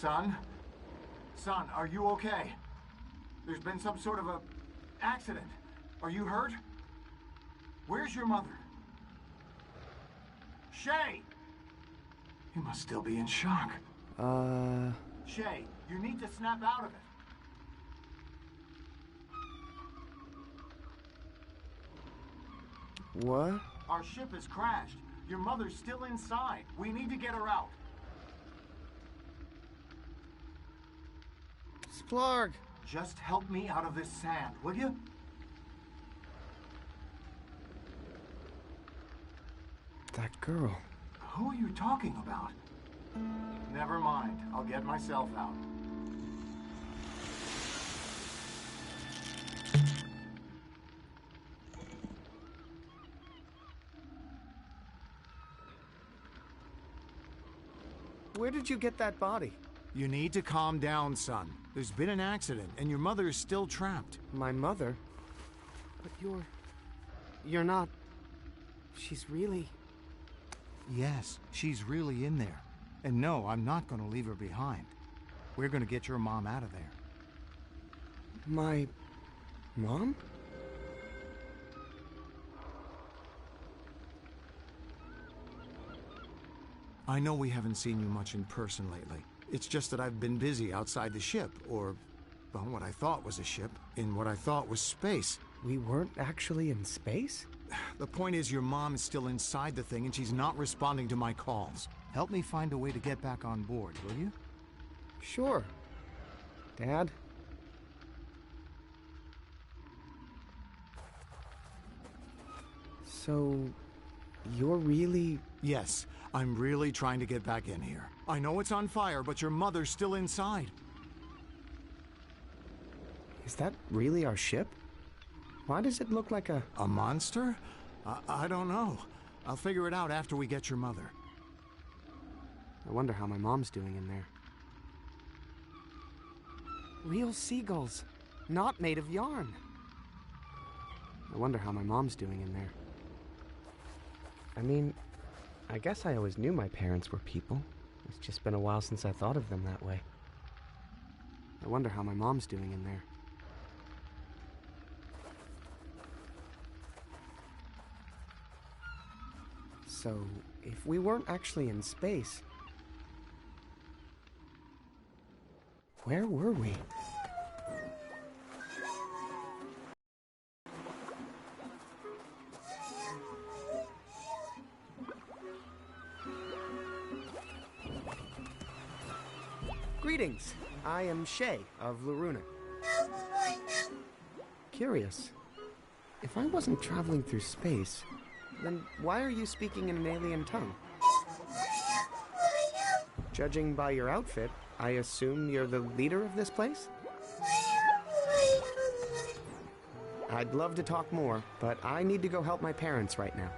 Son? Son, are you okay? There's been some sort of a accident. Are you hurt? Where's your mother? Shay! You must still be in shock. Shay, you need to snap out of it. What? Our ship has crashed. Your mother's still inside. We need to get her out. Splarg! Just help me out of this sand, will you? That girl. Who are you talking about? Never mind. I'll get myself out. Where did you get that body? You need to calm down, son. There's been an accident, and your mother is still trapped. My mother? But you're not... She's really... Yes, she's really in there. And no, I'm not going to leave her behind. We're going to get your mom out of there. My... mom? I know we haven't seen you much in person lately. It's just that I've been busy outside the ship, or, well, what I thought was a ship, in what I thought was space. We weren't actually in space? The point is your mom is still inside the thing and she's not responding to my calls. Help me find a way to get back on board, will you? Sure. Dad? So... you're really... Yes, I'm really trying to get back in here. I know it's on fire, but your mother's still inside. Is that really our ship? Why does it look like a... A monster? I don't know. I'll figure it out after we get your mother. I wonder how my mom's doing in there. Real seagulls, not made of yarn. I wonder how my mom's doing in there. I mean, I guess I always knew my parents were people. It's just been a while since I thought of them that way. I wonder how my mom's doing in there. So, if we weren't actually in space, where were we? Greetings. I am Shay of Loruna. Curious. If I wasn't traveling through space, then why are you speaking in an alien tongue? Judging by your outfit, I assume you're the leader of this place? I'd love to talk more, but I need to go help my parents right now.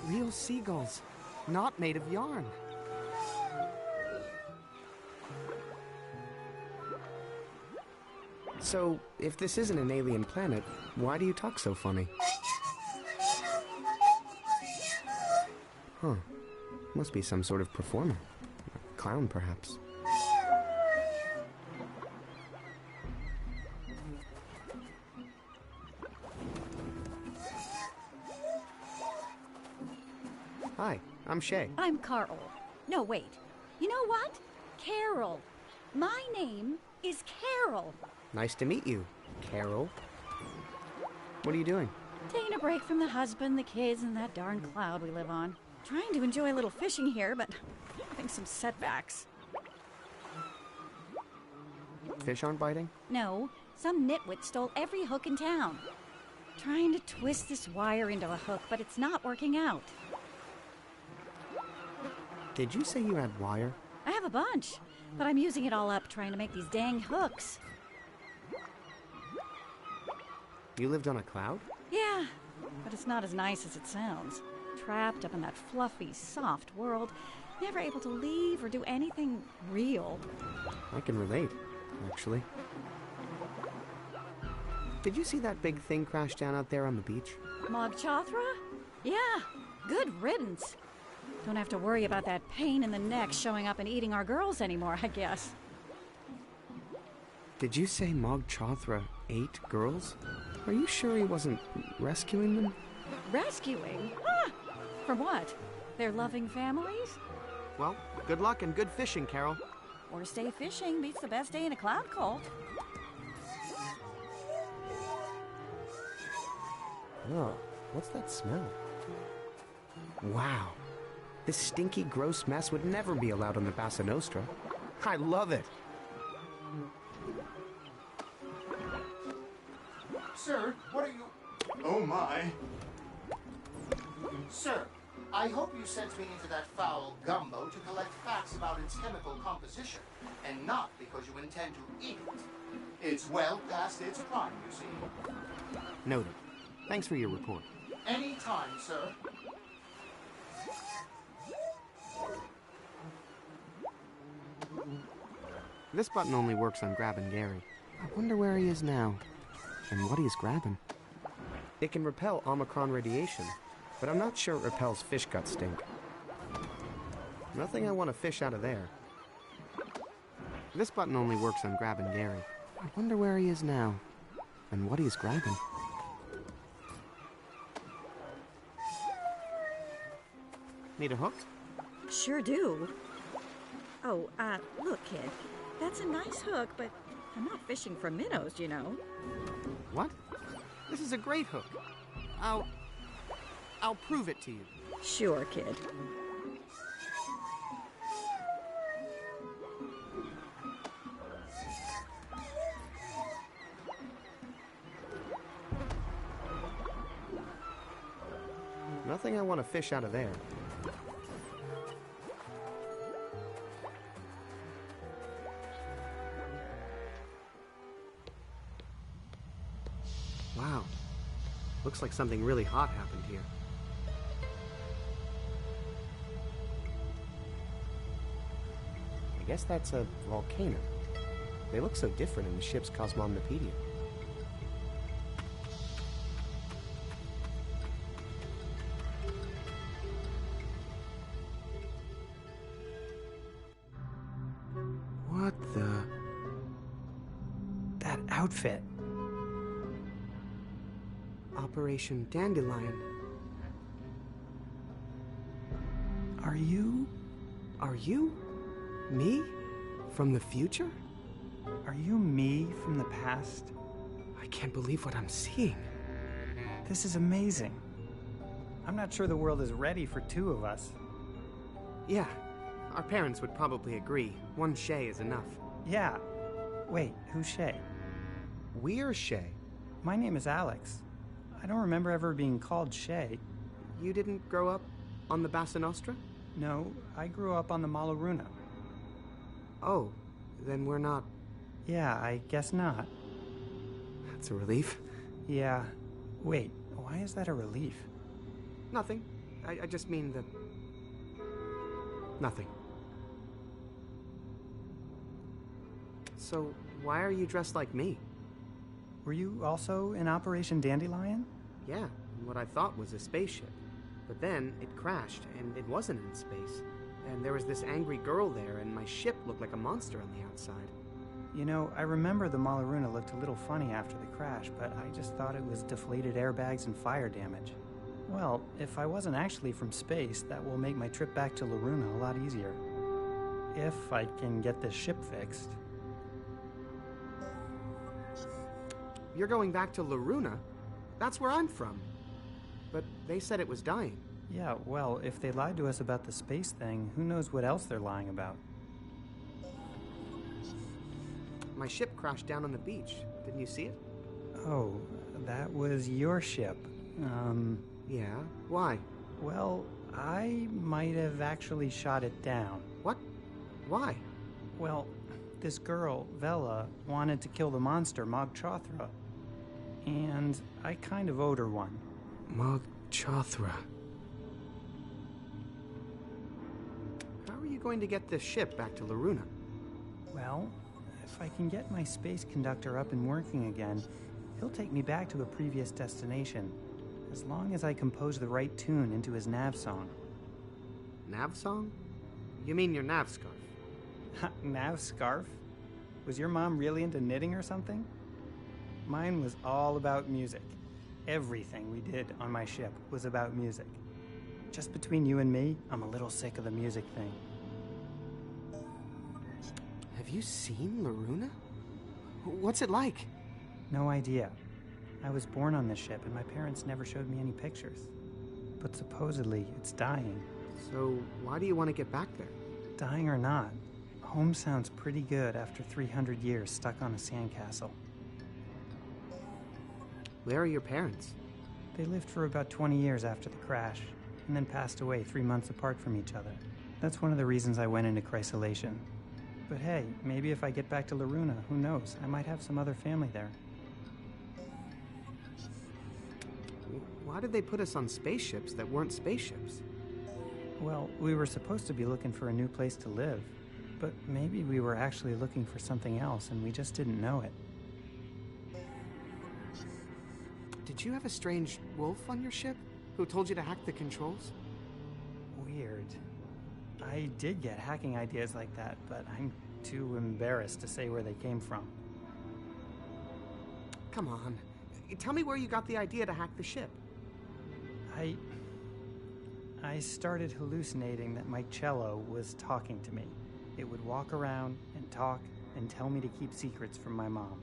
Real seagulls, not made of yarn. So, if this isn't an alien planet, why do you talk so funny? Huh. Must be some sort of performer. A clown, perhaps. Hi, I'm Shay. I'm Carl. No, wait. You know what? Carol. My name is Carol. Nice to meet you, Carol. What are you doing? Taking a break from the husband, the kids, and that darn cloud we live on. Trying to enjoy a little fishing here, but having some setbacks. Fish aren't biting? No, some nitwit stole every hook in town. Trying to twist this wire into a hook, but it's not working out. Did you say you had wire? I have a bunch, but I'm using it all up trying to make these dang hooks. You lived on a cloud? Yeah, but it's not as nice as it sounds. Trapped up in that fluffy, soft world, never able to leave or do anything real. I can relate, actually. Did you see that big thing crash down out there on the beach? Mogchathra? Yeah, good riddance. Don't have to worry about that pain in the neck showing up and eating our girls anymore, I guess. Did you say Mog Chothra ate girls? Are you sure he wasn't rescuing them? Rescuing? Ah! From what? Their loving families? Well, good luck and good fishing, Carol. Worst day fishing beats the best day in a cloud cult. Oh, what's that smell? Wow. This stinky, gross mess would never be allowed on the Bassa Nostra. I love it. Sir, what are you... Oh, my. Sir, I hope you sent me into that foul gumbo to collect facts about its chemical composition, and not because you intend to eat it. It's well past its prime, you see. Noted. Thanks for your report. Any time, sir. This button only works on grabbing Gary. I wonder where he is now, and what he's grabbing. It can repel Omicron radiation, but I'm not sure it repels fish gut stink. Nothing I want to fish out of there. This button only works on grabbing Gary. I wonder where he is now, and what he's grabbing. Need a hook? Sure do. Oh, look, kid. That's a nice hook, but I'm not fishing for minnows, you know. What? This is a great hook. I'll prove it to you. Sure, kid. Nothing I want to fish out of there. Wow. Looks like something really hot happened here. I guess that's a volcano. They look so different in the ship's Cosmomnopedia. What the... That outfit. Operation Dandelion. Are you me? From the future? Are you me from the past? I can't believe what I'm seeing. This is amazing. I'm not sure the world is ready for two of us. Yeah, our parents would probably agree. One Shay is enough. Yeah. Wait, who's Shay? We're Shay. My name is Alex. I don't remember ever being called Shay. You didn't grow up on the Bassa Nostra? No, I grew up on the Malaruna. Oh, then we're not... Yeah, I guess not. That's a relief. Yeah. Wait, why is that a relief? Nothing. I just mean that... Nothing. So, why are you dressed like me? Were you also in Operation Dandelion? Yeah, what I thought was a spaceship. But then it crashed, and it wasn't in space. And there was this angry girl there, and my ship looked like a monster on the outside. You know, I remember the Malaruna looked a little funny after the crash, but I just thought it was deflated airbags and fire damage. Well, if I wasn't actually from space, that will make my trip back to Laruna a lot easier. If I can get this ship fixed. You're going back to Laruna? That's where I'm from. But they said it was dying. Yeah, well, if they lied to us about the space thing, who knows what else they're lying about? My ship crashed down on the beach. Didn't you see it? Oh, that was your ship. Yeah? Why? Well, I might have actually shot it down. What? Why? Well, this girl, Vela, wanted to kill the monster, Mog Chothra. And I kind of owed her one. Mog Chothra. How are you going to get this ship back to Laruna? Well, if I can get my space conductor up and working again, he'll take me back to a previous destination. As long as I compose the right tune into his nav song. Nav song? You mean your nav scarf? Nav scarf? Was your mom really into knitting or something? Mine was all about music. Everything we did on my ship was about music. Just between you and me, I'm a little sick of the music thing. Have you seen Loruna? What's it like? No idea. I was born on this ship, and my parents never showed me any pictures. But supposedly, it's dying. So, why do you want to get back there? Dying or not, home sounds pretty good after 300 years stuck on a sandcastle. Where are your parents? They lived for about 20 years after the crash, and then passed away 3 months apart from each other. That's one of the reasons I went into chrysolation. But hey, maybe if I get back to Loruna, who knows? I might have some other family there. Why did they put us on spaceships that weren't spaceships? Well, we were supposed to be looking for a new place to live, but maybe we were actually looking for something else and we just didn't know it. Did you have a strange wolf on your ship who told you to hack the controls? Weird. I did get hacking ideas like that, but I'm too embarrassed to say where they came from. Come on. Tell me where you got the idea to hack the ship. I started hallucinating that my cello was talking to me. It would walk around and talk and tell me to keep secrets from my mom.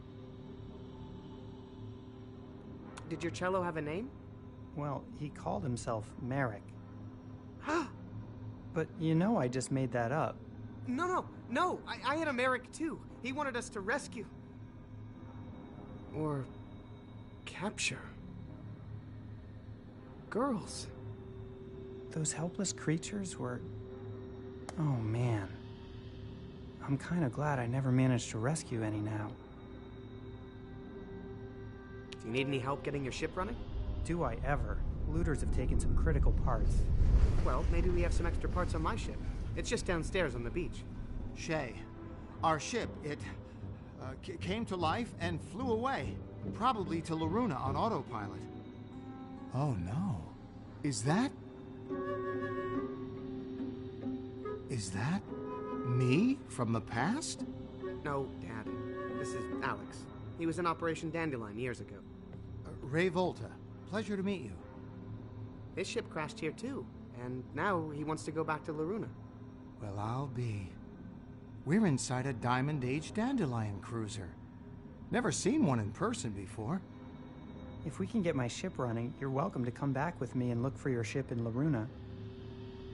Did your cello have a name? Well, he called himself Merrick. But you know I just made that up. No, I had a Merrick too. He wanted us to rescue. Or capture. Girls. Those helpless creatures were... Oh man. I'm kind of glad I never managed to rescue any now. Do you need any help getting your ship running? Do I ever? Looters have taken some critical parts. Well, maybe we have some extra parts on my ship. It's just downstairs on the beach. Shay, our ship, it came to life and flew away. Probably to Loruna on autopilot. Oh no. Is that me from the past? No, Dad. This is Alex. He was in Operation Dandelion years ago. Ray Volta. Pleasure to meet you. His ship crashed here too, and now he wants to go back to Loruna. Well, I'll be. We're inside a Diamond Age Dandelion cruiser. Never seen one in person before. If we can get my ship running, you're welcome to come back with me and look for your ship in Loruna.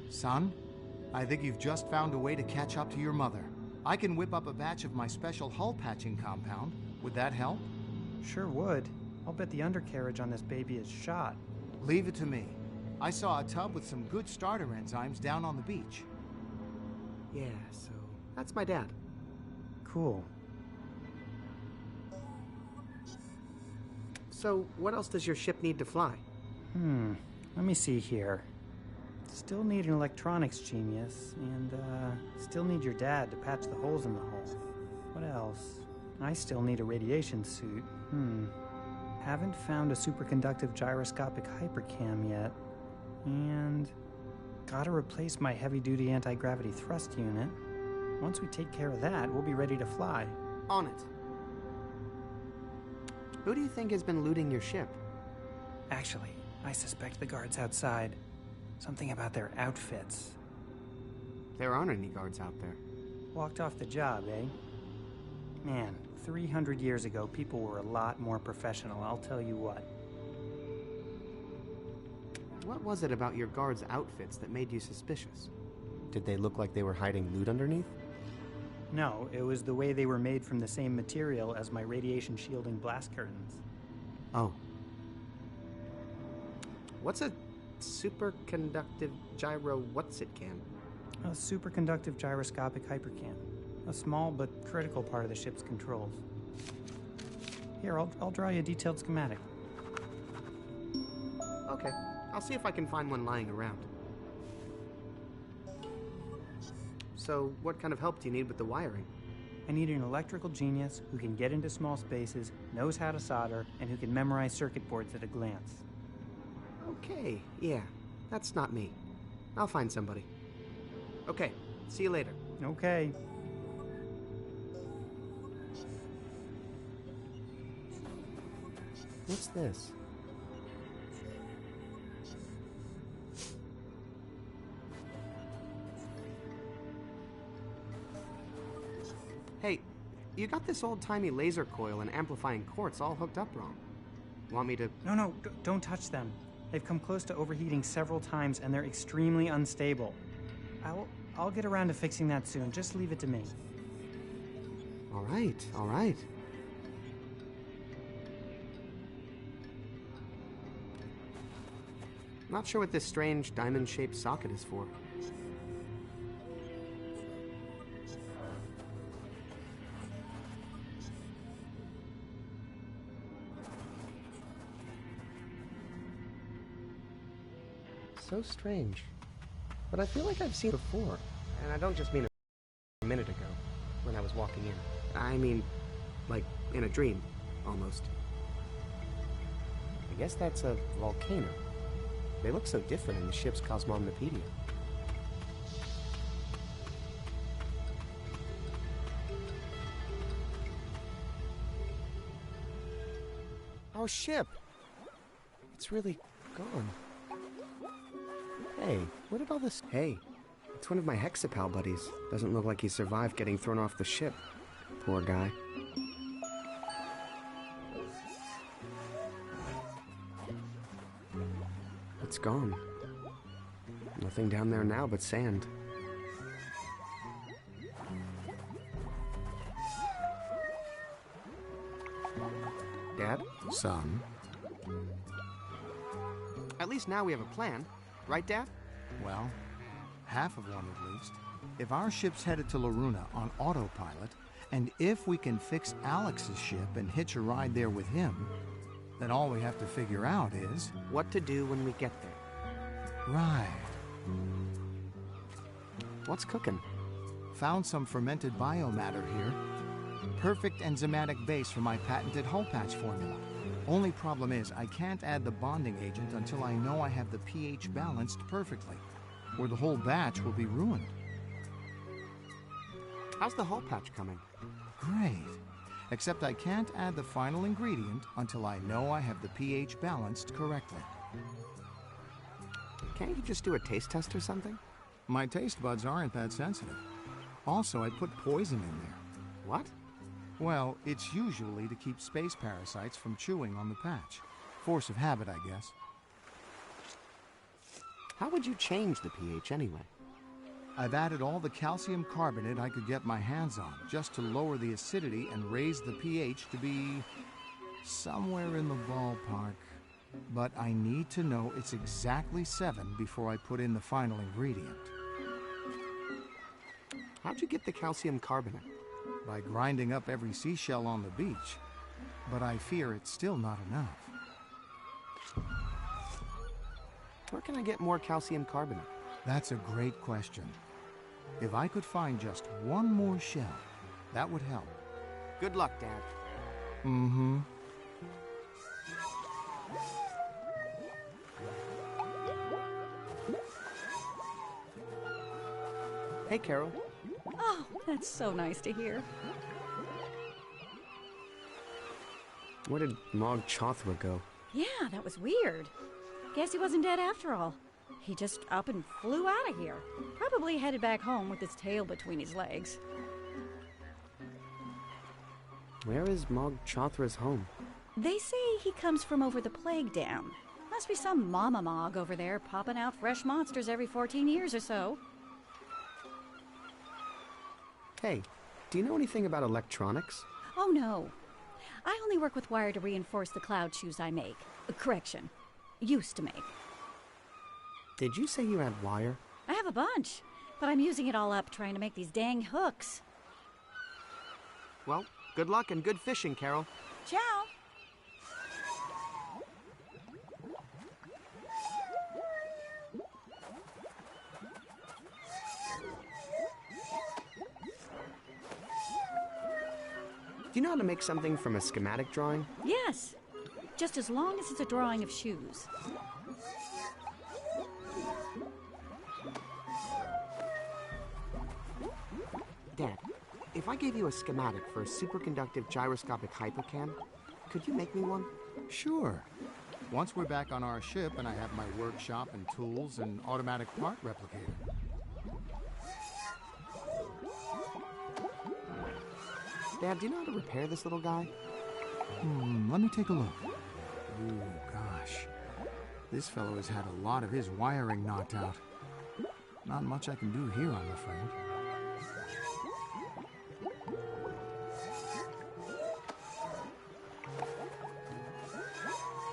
Son, I think you've just found a way to catch up to your mother. I can whip up a batch of my special hull patching compound. Would that help? Sure would. I'll bet the undercarriage on this baby is shot. Leave it to me. I saw a tub with some good starter enzymes down on the beach. Yeah, so that's my dad. Cool. So, what else does your ship need to fly? Let me see here. Still need an electronics genius, and, still need your dad to patch the holes in the hull. What else? I still need a radiation suit. Haven't found a superconductive gyroscopic hypercam yet. And gotta replace my heavy-duty anti-gravity thrust unit. Once we take care of that, we'll be ready to fly. On it. Who do you think has been looting your ship? Actually, I suspect the guards outside. Something about their outfits. There aren't any guards out there. Walked off the job, eh? Man, 300 years ago, people were a lot more professional, I'll tell you what. What was it about your guards' outfits that made you suspicious? Did they look like they were hiding loot underneath? No, it was the way they were made from the same material as my radiation shielding blast curtains. Oh. What's a superconductive gyro what's-it-can? A superconductive gyroscopic hypercam. A small but critical part of the ship's controls. Here, I'll draw you a detailed schematic. Okay, I'll see if I can find one lying around. So, what kind of help do you need with the wiring? I need an electrical genius who can get into small spaces, knows how to solder, and who can memorize circuit boards at a glance. Okay, yeah, that's not me. I'll find somebody. Okay, see you later. Okay. What's this? Hey, you got this old-timey laser coil and amplifying quartz all hooked up wrong. Want me to... No, don't touch them. They've come close to overheating several times and they're extremely unstable. I'll get around to fixing that soon. Just leave it to me. All right. Not sure what this strange diamond-shaped socket is for. So strange. But I feel like I've seen it before. And I don't just mean a minute ago, when I was walking in. I mean, like, in a dream, almost. I guess that's a volcano. They look so different in the ship's Cosmomnopedia. Our ship! It's really gone. Hey, what did all this... Hey, it's one of my Hexapal buddies. Doesn't look like he survived getting thrown off the ship. Poor guy. It's gone. Nothing down there now but sand. Dad? Son? At least now we have a plan. Right, Dad? Well, half of one at least. If our ship's headed to Loruna on autopilot, and if we can fix Alex's ship and hitch a ride there with him, then all we have to figure out is... What to do when we get there. Right. What's cooking? Found some fermented biomatter here. Perfect enzymatic base for my patented hull patch formula. Only problem is, I can't add the bonding agent until I know I have the pH balanced perfectly, or the whole batch will be ruined. How's the hull patch coming? Great. Except I can't add the final ingredient until I know I have the pH balanced correctly. Can't you just do a taste test or something? My taste buds aren't that sensitive. Also, I put poison in there. What? Well, it's usually to keep space parasites from chewing on the patch. Force of habit, I guess. How would you change the pH anyway? I've added all the calcium carbonate I could get my hands on, just to lower the acidity and raise the pH to be somewhere in the ballpark. But I need to know it's exactly 7 before I put in the final ingredient. How'd you get the calcium carbonate? By grinding up every seashell on the beach. But I fear it's still not enough. Where can I get more calcium carbonate? That's a great question. If I could find just one more shell, that would help. Good luck, Dad. Mm-hmm. Hey, Carol. Oh, that's so nice to hear. Where did Mog Chothra go? Yeah, that was weird. Guess he wasn't dead after all. He just up and flew out of here. Probably headed back home with his tail between his legs. Where is Mog Chothra's home? They say he comes from over the Plague Dam. Must be some mama Mog over there popping out fresh monsters every 14 years or so. Hey, do you know anything about electronics? Oh, no. I only work with wire to reinforce the cloud shoes I make. Correction. Used to make. Did you say you had wire? I have a bunch, but I'm using it all up trying to make these dang hooks. Well, good luck and good fishing, Carol. Ciao! Do you know how to make something from a schematic drawing? Yes, just as long as it's a drawing of shoes. Dad, if I gave you a schematic for a superconductive gyroscopic hypercam, could you make me one? Sure. Once we're back on our ship and I have my workshop and tools and automatic part replicator. Dad, do you know how to repair this little guy? Let me take a look. Ooh, gosh. This fellow has had a lot of his wiring knocked out. Not much I can do here, I'm afraid.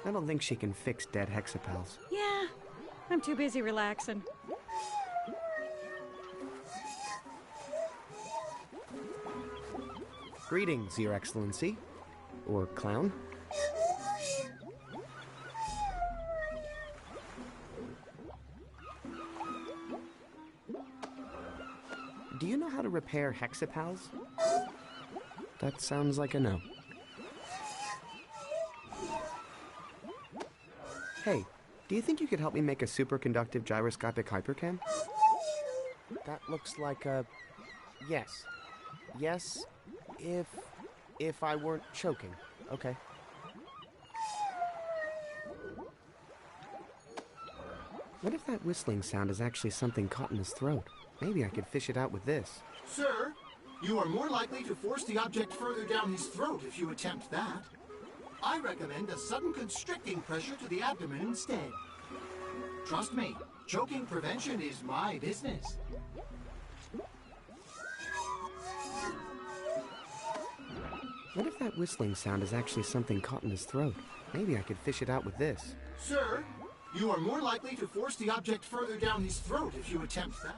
I don't think she can fix dead hexapals. Yeah, I'm too busy relaxing. Greetings, Your Excellency. Or clown. Do you know how to repair hexapals? That sounds like a no. Hey, do you think you could help me make a superconductive gyroscopic hypercam? That looks like a... yes. Yes, if I weren't choking. Okay. What if that whistling sound is actually something caught in his throat? Maybe I could fish it out with this. Sir, you are more likely to force the object further down his throat if you attempt that. I recommend a sudden constricting pressure to the abdomen instead. Trust me, choking prevention is my business. What if that whistling sound is actually something caught in his throat? Maybe I could fish it out with this. Sir, you are more likely to force the object further down his throat if you attempt that.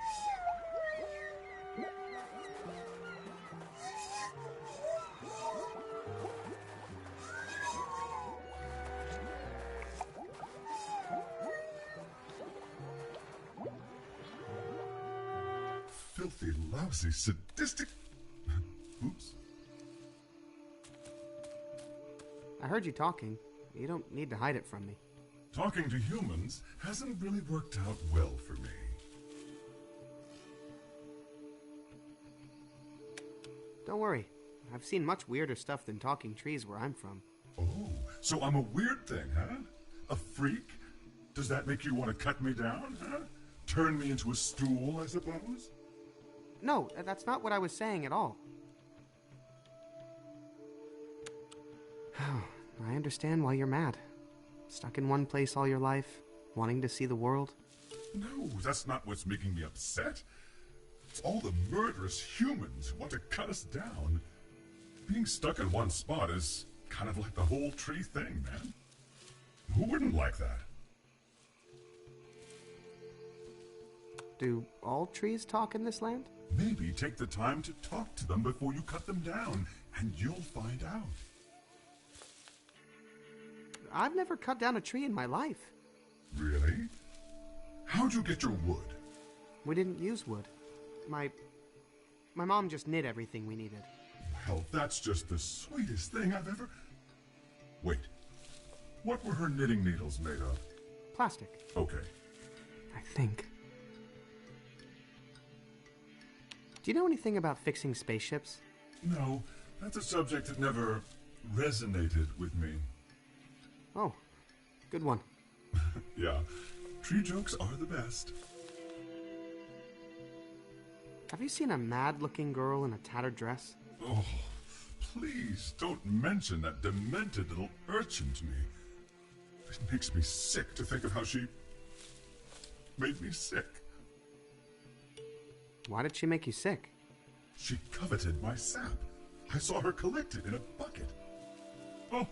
Filthy, lousy, sadistic... Oops. I heard you talking. You don't need to hide it from me. Talking to humans hasn't really worked out well for me. Don't worry. I've seen much weirder stuff than talking trees where I'm from. Oh, so I'm a weird thing, huh? A freak? Does that make you want to cut me down, huh? Turn me into a stool, I suppose? No, that's not what I was saying at all. I understand why you're mad. Stuck in one place all your life, wanting to see the world. No, that's not what's making me upset. It's all the murderous humans who want to cut us down. Being stuck in one spot is kind of like the whole tree thing, man. Who wouldn't like that? Do all trees talk in this land? Maybe take the time to talk to them before you cut them down, and you'll find out. I've never cut down a tree in my life. Really? How'd you get your wood? We didn't use wood. My mom just knit everything we needed. Well, that's just the sweetest thing I've ever... Wait. What were her knitting needles made of? Plastic. Okay. I think. Do you know anything about fixing spaceships? No, that's a subject that never resonated with me. Oh, good one. Yeah, tree jokes are the best. Have you seen a mad-looking girl in a tattered dress? Oh, please don't mention that demented little urchin to me. It makes me sick to think of how she made me sick. Why did she make you sick? She coveted my sap. I saw her collect it in a bucket. Oh,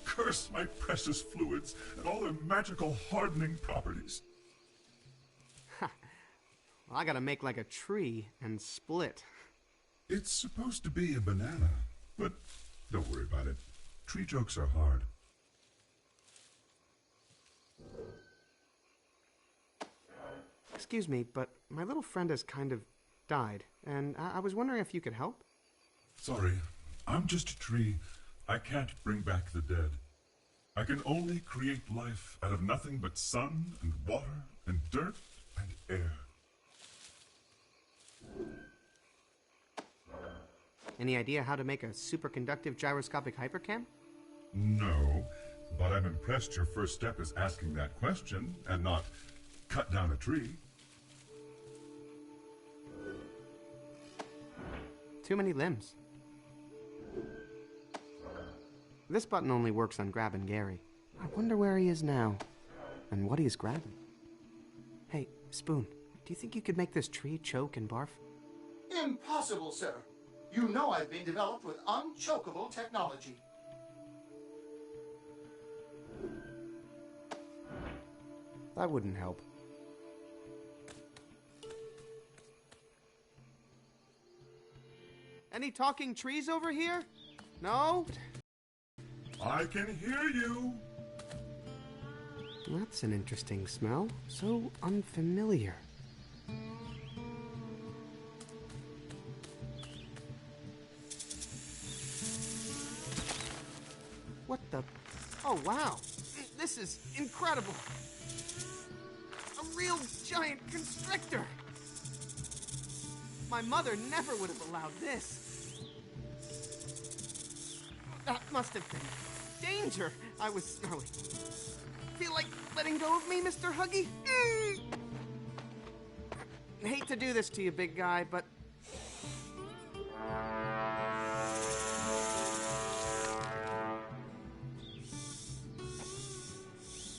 curse my precious fluids and all their magical hardening properties. Well, I gotta make like a tree and split. It's supposed to be a banana, but don't worry about it. Tree jokes are hard. Excuse me, but my little friend has kind of died, and I was wondering if you could help? Sorry, I'm just a tree. I can't bring back the dead. I can only create life out of nothing but sun and water and dirt and air. Any idea how to make a superconductive gyroscopic hypercam? No, but I'm impressed your first step is asking that question and not cut down a tree. Too many limbs. This button only works on grabbing Gary. I wonder where he is now, and what he's grabbing. Hey, Spoon, do you think you could make this tree choke and barf? Impossible, sir. You know I've been developed with unchokeable technology. That wouldn't help. Any talking trees over here? No? I can hear you. That's an interesting smell. So unfamiliar. What the? Oh, wow. This is incredible. A real giant constrictor. My mother never would have allowed this. That must have been danger I was smelling. Feel like letting go of me, Mr. Huggy? Hate to do this to you, big guy, but...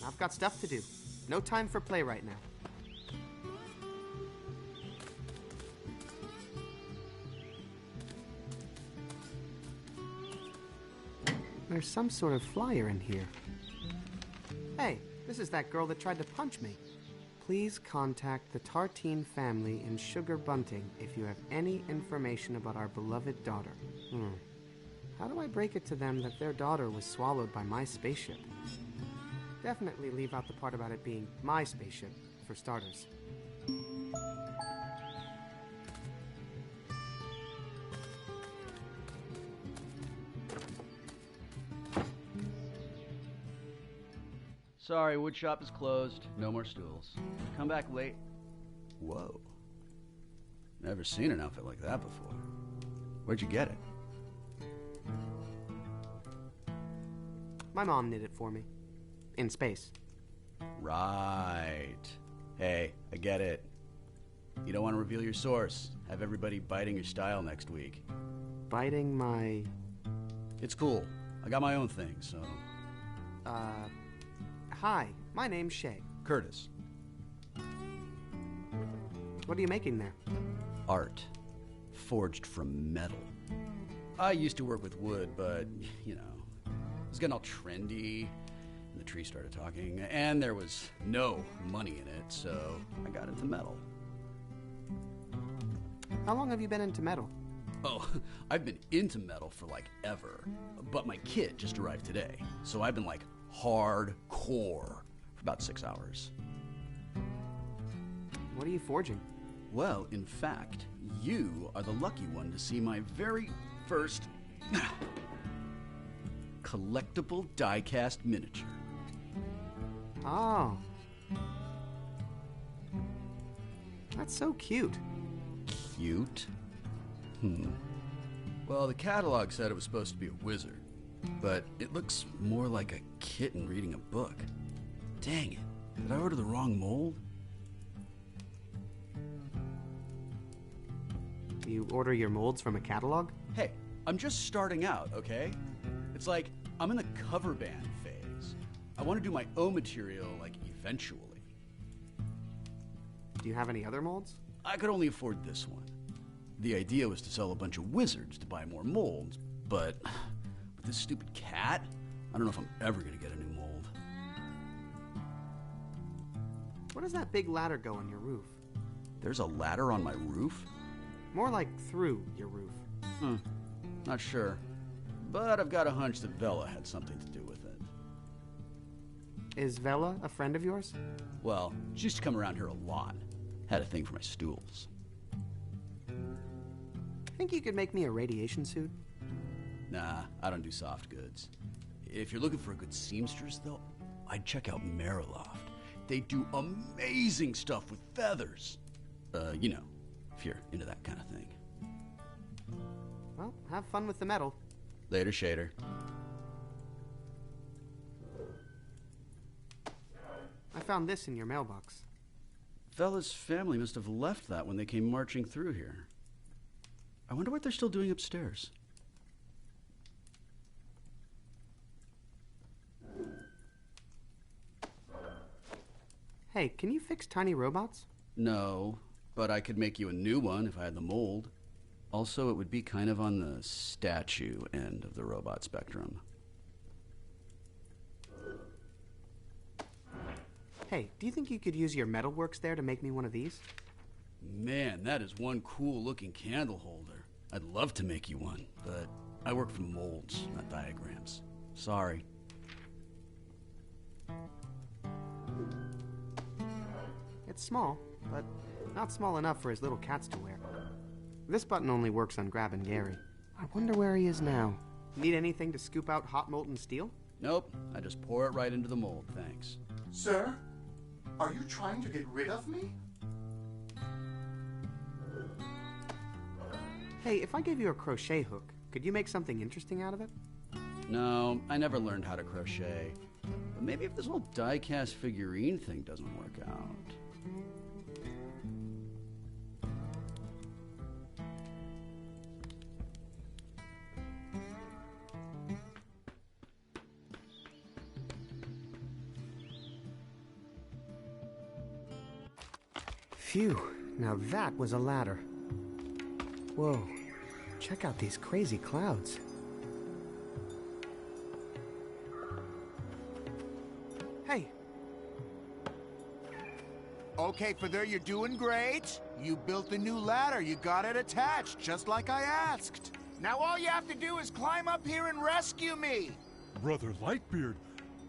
I've got stuff to do. No time for play right now. There's some sort of flyer in here. Hey, this is that girl that tried to punch me. Please contact the Tartine family in Sugar Bunting if you have any information about our beloved daughter. How do I break it to them that their daughter was swallowed by my spaceship? Definitely leave out the part about it being my spaceship, for starters. Sorry, woodshop is closed. No more stools. Come back late. Whoa. Never seen an outfit like that before. Where'd you get it? My mom knit it for me. In space. Right. Hey, I get it. You don't want to reveal your source. Have everybody biting your style next week. Biting my... It's cool. I got my own thing, so... Hi, my name's Shay. Curtis. What are you making there? Art. Forged from metal. I used to work with wood, but, you know, it was getting all trendy. And the tree started talking, and there was no money in it, so I got into metal. How long have you been into metal? Oh, I've been into metal for like ever, but my kit just arrived today, so I've been like hardcore for about 6 hours. What are you forging? Well, in fact, you are the lucky one to see my very first collectible die-cast miniature. Oh. That's so cute. Cute? Well, the catalog said it was supposed to be a wizard, but it looks more like a kitten reading a book. Dang it. Did I order the wrong mold? You order your molds from a catalog? Hey, I'm just starting out, okay? It's like I'm in the cover band phase. I want to do my own material, like, eventually. Do you have any other molds? I could only afford this one. The idea was to sell a bunch of wizards to buy more molds, but with this stupid cat, I don't know if I'm ever going to get a new mold. Where does that big ladder go on your roof? There's a ladder on my roof? More like through your roof. Not sure. But I've got a hunch that Vela had something to do with it. Is Vela a friend of yours? Well, she used to come around here a lot. Had a thing for my stools. Think you could make me a radiation suit? Nah, I don't do soft goods. If you're looking for a good seamstress, though, I'd check out Mariloft. They do amazing stuff with feathers. You know, if you're into that kind of thing. Well, have fun with the metal. Later, Shader. I found this in your mailbox. Vela's family must have left that when they came marching through here. I wonder what they're still doing upstairs. Hey, can you fix tiny robots? No, but I could make you a new one if I had the mold. Also, it would be kind of on the statue end of the robot spectrum. Hey, do you think you could use your metalworks there to make me one of these? Man, that is one cool-looking candle holder. I'd love to make you one, but I work from molds, not diagrams. Sorry. It's small, but not small enough for his little cats to wear. This button only works on Grab and Gary. I wonder where he is now. Need anything to scoop out hot molten steel? Nope, I just pour it right into the mold, thanks. Sir, are you trying to get rid of me? Hey, if I gave you a crochet hook, could you make something interesting out of it? No, I never learned how to crochet. But maybe if this whole die-cast figurine thing doesn't work out... Phew, now that was a ladder. Whoa, check out these crazy clouds. Hey. Okay, Feather, you're doing great. You built a new ladder. You got it attached, just like I asked. Now all you have to do is climb up here and rescue me. Brother Lightbeard,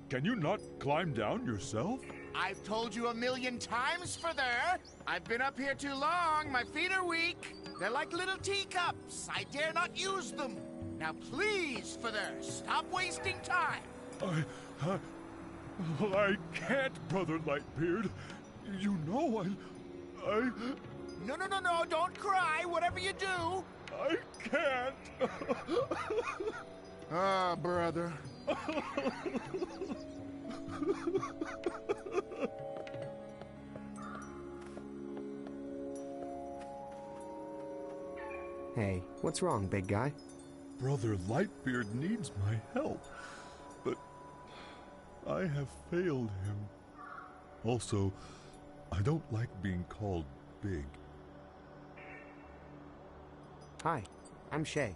can you not climb down yourself? I've told you 1,000,000 times, Feather. I've been up here too long. My feet are weak. They're like little teacups. I dare not use them. Now please, Feather, stop wasting time. I can't, Brother Lightbeard. You know I... No, don't cry, whatever you do. I can't. Ah, brother. Hey, what's wrong, big guy? Brother Lightbeard needs my help, but I have failed him. Also, I don't like being called big. Hi, I'm Shay.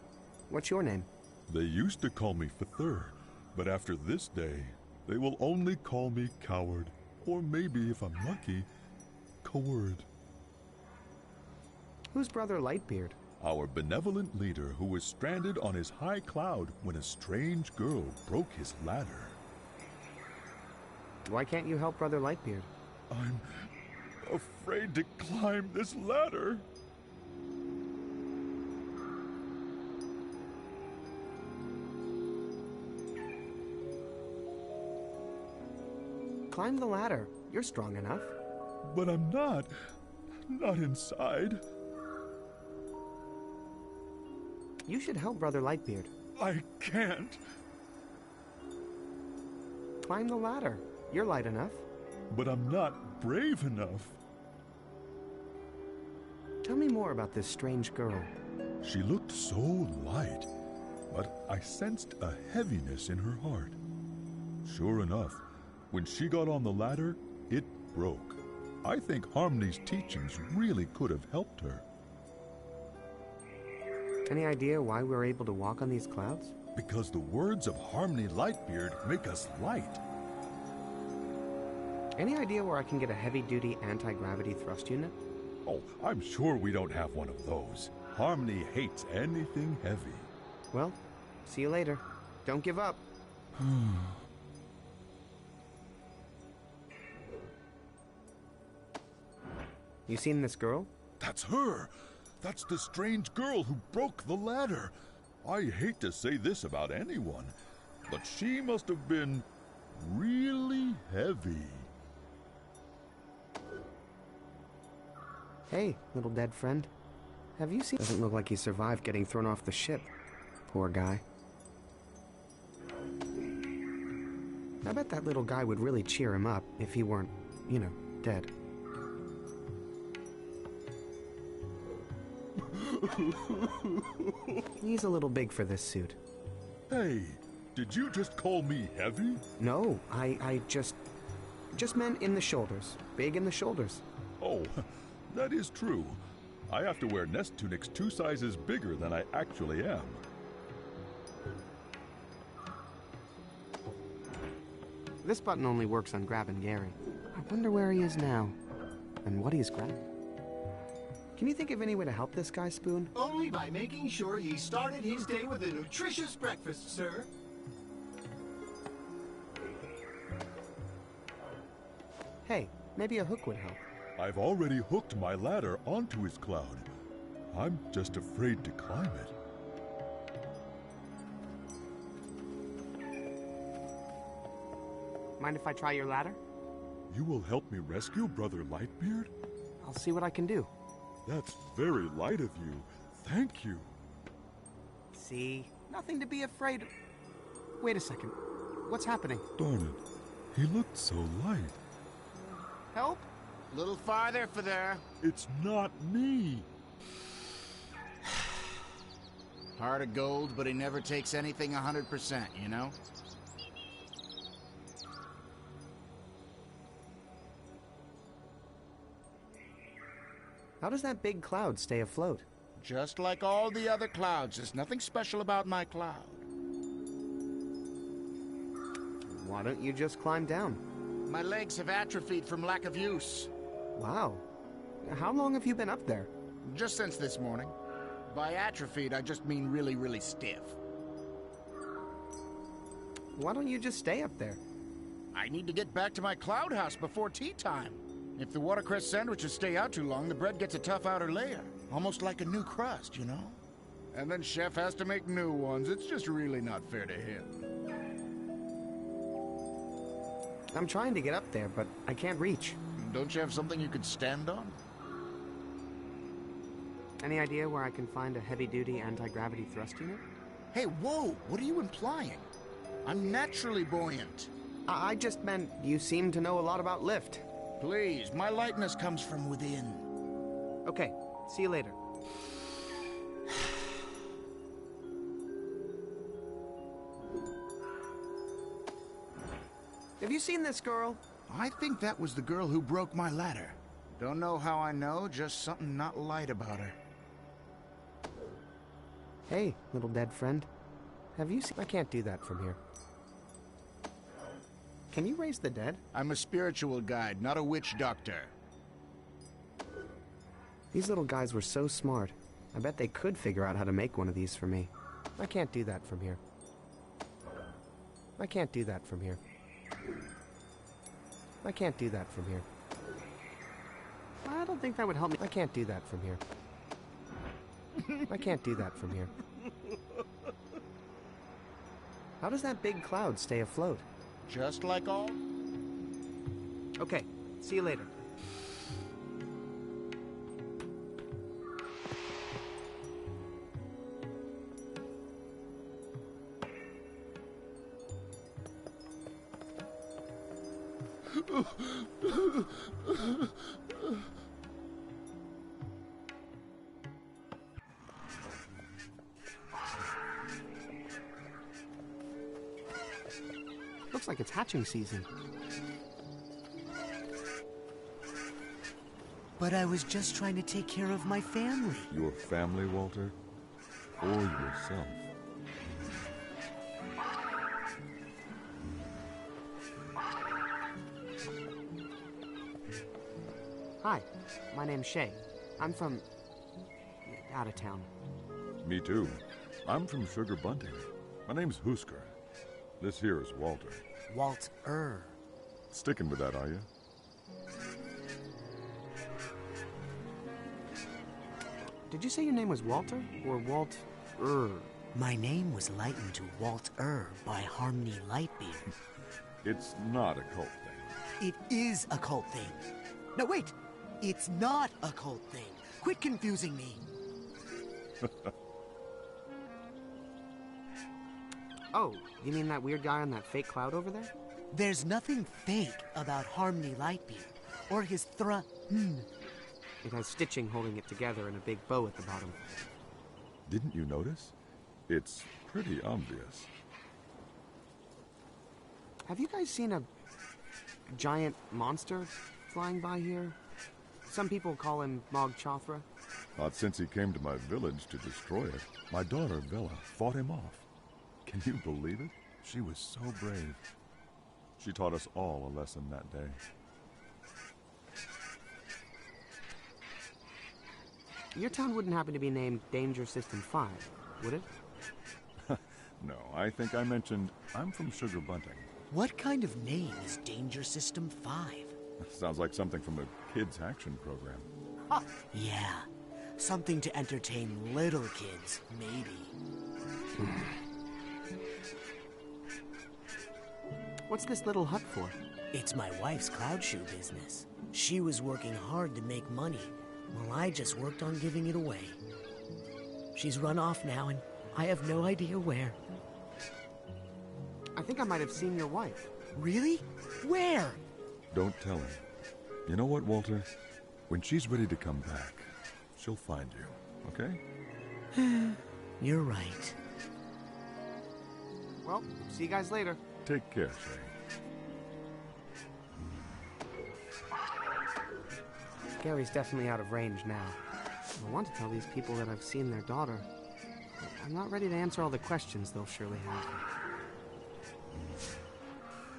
What's your name? They used to call me Feather, but after this day, they will only call me Coward, or maybe, if I'm lucky, Coward. Who's Brother Lightbeard? Our benevolent leader who was stranded on his high cloud when a strange girl broke his ladder. Why can't you help Brother Lightbeard? I'm afraid to climb this ladder. Climb the ladder. You're strong enough. But I'm not inside. You should help Brother Lightbeard. I can't. Climb the ladder. You're light enough. But I'm not brave enough. Tell me more about this strange girl. She looked so light, but I sensed a heaviness in her heart. Sure enough, when she got on the ladder, it broke. I think Harmony's teachings really could have helped her. Any idea why we're able to walk on these clouds? Because the words of Harmony Lightbeard make us light. Any idea where I can get a heavy-duty anti-gravity thrust unit? Oh, I'm sure we don't have one of those. Harmony hates anything heavy. Well, see you later. Don't give up. You seen this girl? That's her! That's the strange girl who broke the ladder. I hate to say this about anyone, but she must have been really heavy. Hey, little dead friend. Have you seen... Doesn't look like he survived getting thrown off the ship. Poor guy. I bet that little guy would really cheer him up if he weren't, you know, dead. He's a little big for this suit. Hey, did you just call me heavy? No, I just meant in the shoulders. Big in the shoulders. Oh, that is true. I have to wear nest tunics 2 sizes bigger than I actually am. This button only works on grabbing Gary. I wonder where he is now, and what he's grabbing. Can you think of any way to help this guy, Spoon? Only by making sure he started his day with a nutritious breakfast, sir. Hey, maybe a hook would help. I've already hooked my ladder onto his cloud. I'm just afraid to climb it. Mind if I try your ladder? You will help me rescue Brother Lightbeard? I'll see what I can do. That's very light of you. Thank you. See? Nothing to be afraid of. Wait a second. What's happening? Darn it. He looked so light. Help? A little farther for there. It's not me. Heart of gold, but he never takes anything 100%, you know? How does that big cloud stay afloat? Just like all the other clouds. There's nothing special about my cloud. Why don't you just climb down? My legs have atrophied from lack of use. Wow. How long have you been up there? Just since this morning. By atrophied, I just mean really, really stiff. Why don't you just stay up there? I need to get back to my cloud house before tea time. If the watercress sandwiches stay out too long, the bread gets a tough outer layer. Almost like a new crust, you know? And then Chef has to make new ones. It's just really not fair to him. I'm trying to get up there, but I can't reach. Don't you have something you could stand on? Any idea where I can find a heavy-duty anti-gravity thrust unit? Hey, whoa! What are you implying? I'm naturally buoyant. I just meant you seem to know a lot about lift. Please, my lightness comes from within. Okay, see you later. Have you seen this girl? I think that was the girl who broke my ladder. Don't know how I know, just something not light about her. Hey, little dead friend. Have you seen... I can't do that from here. Can you raise the dead? I'm a spiritual guide, not a witch doctor. These little guys were so smart. I bet they could figure out how to make one of these for me. I can't do that from here. I can't do that from here. I can't do that from here. I don't think that would help me. I can't do that from here. I can't do that from here. How does that big cloud stay afloat? Just like all... Okay, see you later. Looks like it's hatching season. But I was just trying to take care of my family. Your family, Walter? Or yourself? Hi, my name's Shay. I'm from... out of town. Me too. I'm from Sugar Bunting. My name's Husker. This here is Walter. Walter. Sticking with that, are you? Did you say your name was Walter or Walt-er? My name was lightened to Walter by Harmony Lightbeard. It's not a cult thing. It is a cult thing. No, wait. It's not a cult thing. Quit confusing me. Oh, you mean that weird guy on that fake cloud over there? There's nothing fake about Harmony Lightbeam, or his It has stitching holding it together and a big bow at the bottom. Didn't you notice? It's pretty obvious. Have you guys seen a giant monster flying by here? Some people call him Mog Chothra. Not since he came to my village to destroy it. My daughter, Bella, fought him off. Can you believe it? She was so brave. She taught us all a lesson that day. Your town wouldn't happen to be named Danger System 5, would it? No, I think I mentioned I'm from Sugar Bunting. What kind of name is Danger System 5? Sounds like something from a kids' action program. Yeah, something to entertain little kids, maybe. What's this little hut for? It's my wife's cloud shoe business. She was working hard to make money, while I just worked on giving it away. She's run off now, and I have no idea where. I think I might have seen your wife. Really? Where? Don't tell him. You know what, Walter? When she's ready to come back, she'll find you, okay? You're right. Well, see you guys later. Take care, Shay. Gary's definitely out of range now. I want to tell these people that I've seen their daughter. I'm not ready to answer all the questions they'll surely have.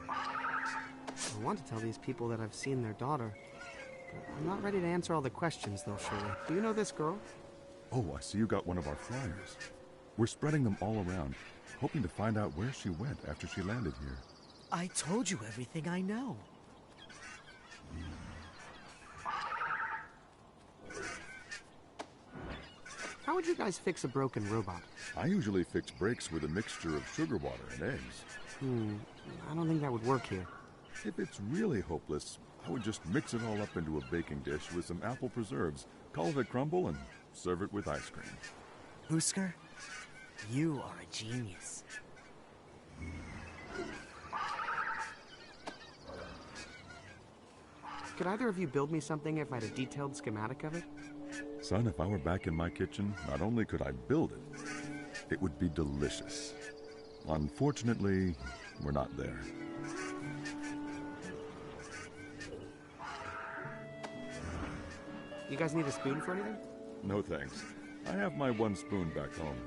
I want to tell these people that I've seen their daughter. I'm not ready to answer all the questions they'll surely. Do you know this girl? Oh, I see you got one of our flyers. We're spreading them all around, hoping to find out where she went after she landed here. I told you everything I know. How would you guys fix a broken robot? I usually fix brakes with a mixture of sugar water and eggs. I don't think that would work here. If it's really hopeless, I would just mix it all up into a baking dish with some apple preserves, call it a crumble, and serve it with ice cream. Husker, you are a genius. Could either of you build me something if I had a detailed schematic of it? Son, if I were back in my kitchen, not only could I build it, it would be delicious. Unfortunately, we're not there. You guys need a spoon for anything? No thanks. I have my one spoon back home.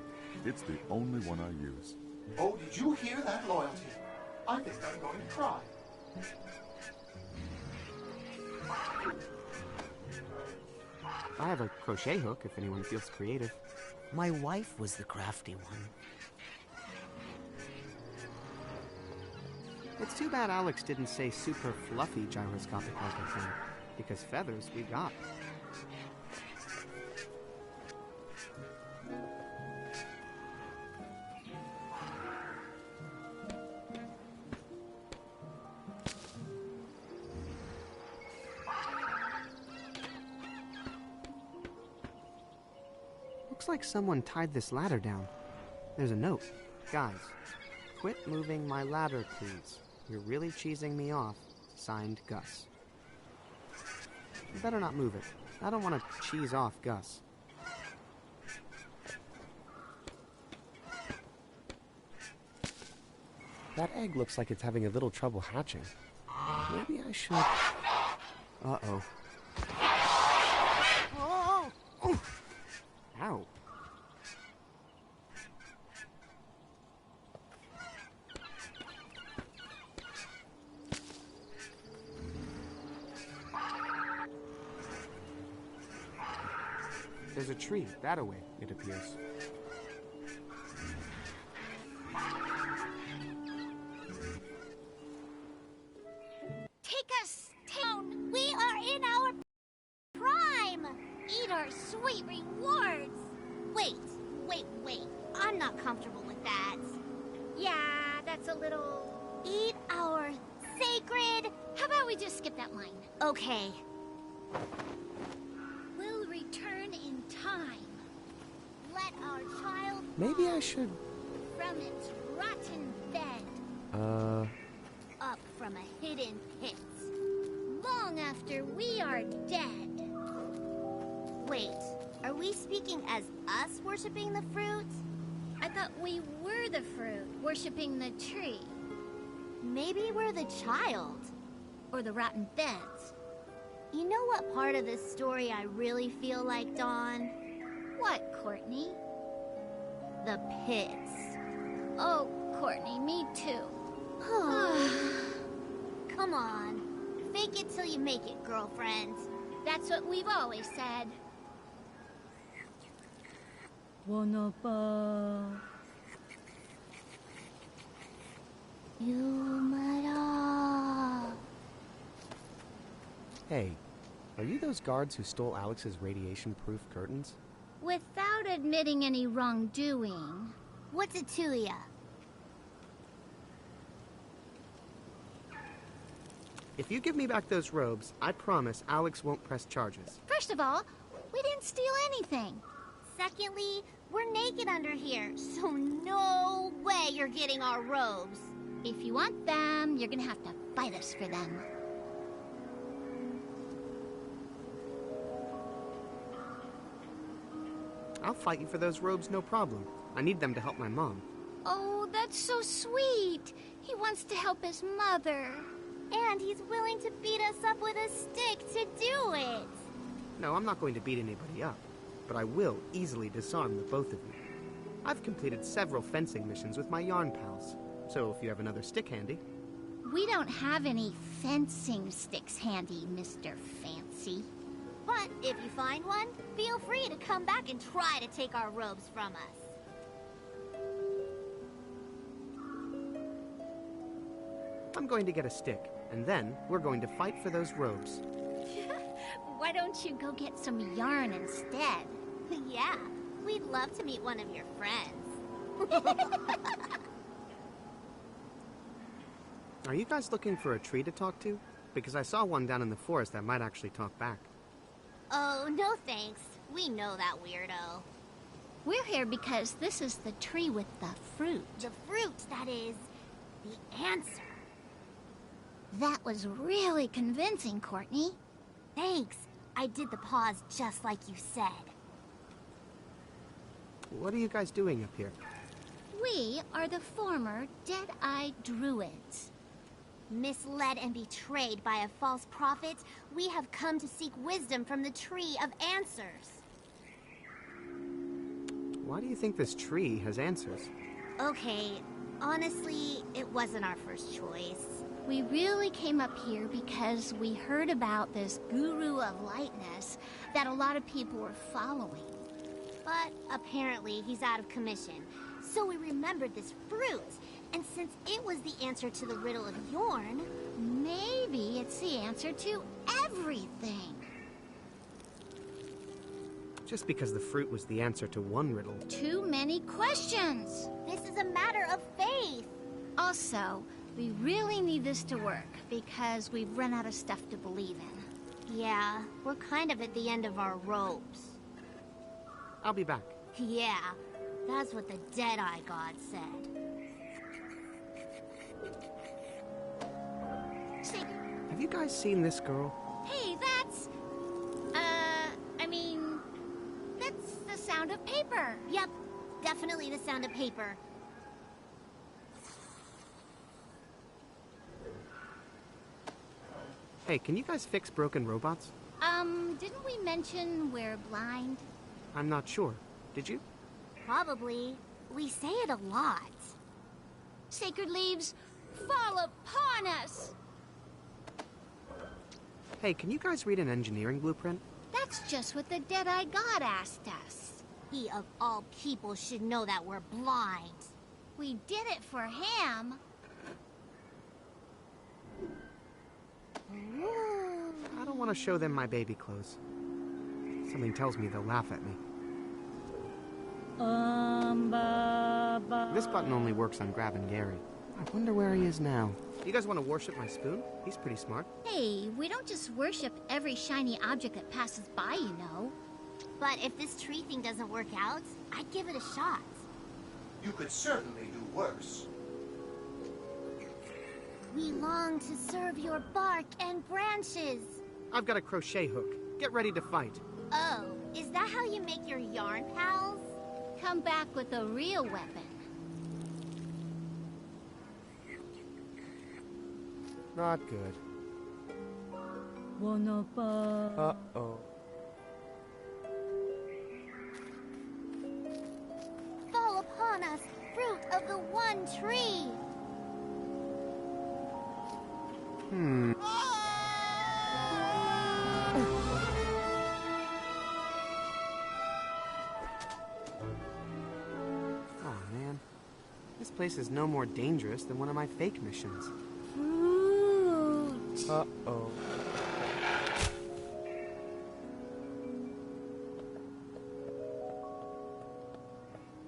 It's the only one I use. Oh, did you hear that loyalty? I think I'm going to cry. I have a crochet hook if anyone feels creative. My wife was the crafty one. It's too bad Alex didn't say super fluffy gyroscopic microphone, because feathers we got. Looks like someone tied this ladder down. There's a note. Guys, quit moving my ladder, please. You're really cheesing me off. Signed, Gus. You better not move it. I don't want to cheese off Gus. That egg looks like it's having a little trouble hatching. Maybe I should... Uh-oh. Oh! Oh! Ow. There's a tree that-a-way, it appears. Take us down! We are in our prime! Eat our sweet rewards! Wait. I'm not comfortable with that. Yeah, that's a little... Eat our sacred... How about we just skip that line? Okay. We'll return in time. Let Maybe I should... From its rotten bed. Up from a hidden pit. Long after we are dead. Wait, are we speaking as us worshipping the fruit? I thought we were the fruit, worshipping the tree. Maybe we're the child. Or the rotten beds. You know what part of this story I really feel like, Dawn? What, Courtney? The pits. Oh, Courtney, me too. Come on. Fake it till you make it, girlfriend. That's what we've always said. Yumara. Hey, are you those guards who stole Alex's radiation-proof curtains? Without admitting any wrongdoing. What's it to ya? If you give me back those robes, I promise Alex won't press charges. First of all, we didn't steal anything. Secondly, we're naked under here, so no way you're getting our robes. If you want them, you're gonna have to fight us for them. I'll fight you for those robes, no problem. I need them to help my mom. Oh, that's so sweet. He wants to help his mother. And he's willing to beat us up with a stick to do it. No, I'm not going to beat anybody up, but I will easily disarm the both of you. I've completed several fencing missions with my yarn pals, so if you have another stick handy... We don't have any fencing sticks handy, Mr. Fancy. But if you find one, feel free to come back and try to take our robes from us. I'm going to get a stick, and then we're going to fight for those robes. Why don't you go get some yarn instead? Yeah, we'd love to meet one of your friends. Are you guys looking for a tree to talk to? Because I saw one down in the forest that might actually talk back. Oh, no thanks. We know that weirdo. We're here because this is the tree with the fruit. The fruit, that is, the answer. That was really convincing, Courtney. Thanks. I did the pause just like you said. What are you guys doing up here? We are the former Dead-Eye Druids. Misled and betrayed by a false prophet, we have come to seek wisdom from the Tree of Answers. Why do you think this tree has answers? Okay, honestly, it wasn't our first choice. We really came up here because we heard about this Guru of Lightness that a lot of people were following. But apparently he's out of commission, so we remembered this fruit. And since it was the answer to the riddle of Yorn... Maybe it's the answer to everything. Just because the fruit was the answer to one riddle. Too many questions. This is a matter of faith. Also, we really need this to work because we've run out of stuff to believe in. Yeah, we're kind of at the end of our ropes. I'll be back. Yeah, that's what the Dead-Eye God said. Have you guys seen this girl? Hey, that's... that's the sound of paper. Yep, definitely the sound of paper. Hey, can you guys fix broken robots? Didn't we mention we're blind? I'm not sure. Did you? Probably. We say it a lot. Sacred leaves, fall upon us! Hey, can you guys read an engineering blueprint? That's just what the Dead-Eye God asked us. He of all people should know that we're blind. We did it for him. I don't want to show them my baby clothes. Something tells me they'll laugh at me. This button only works on Grab and Gary. I wonder where he is now. You guys want to worship my spoon? He's pretty smart. Hey, we don't just worship every shiny object that passes by, you know. But if this tree thing doesn't work out, I'd give it a shot. You could certainly do worse. We long to serve your bark and branches. I've got a crochet hook. Get ready to fight. Oh, is that how you make your yarn pals? Come back with a real weapon. Not good. Uh-oh. Fall upon us, fruit of the one tree. Oh, man. This place is no more dangerous than one of my fake missions. Fruit. Uh-oh.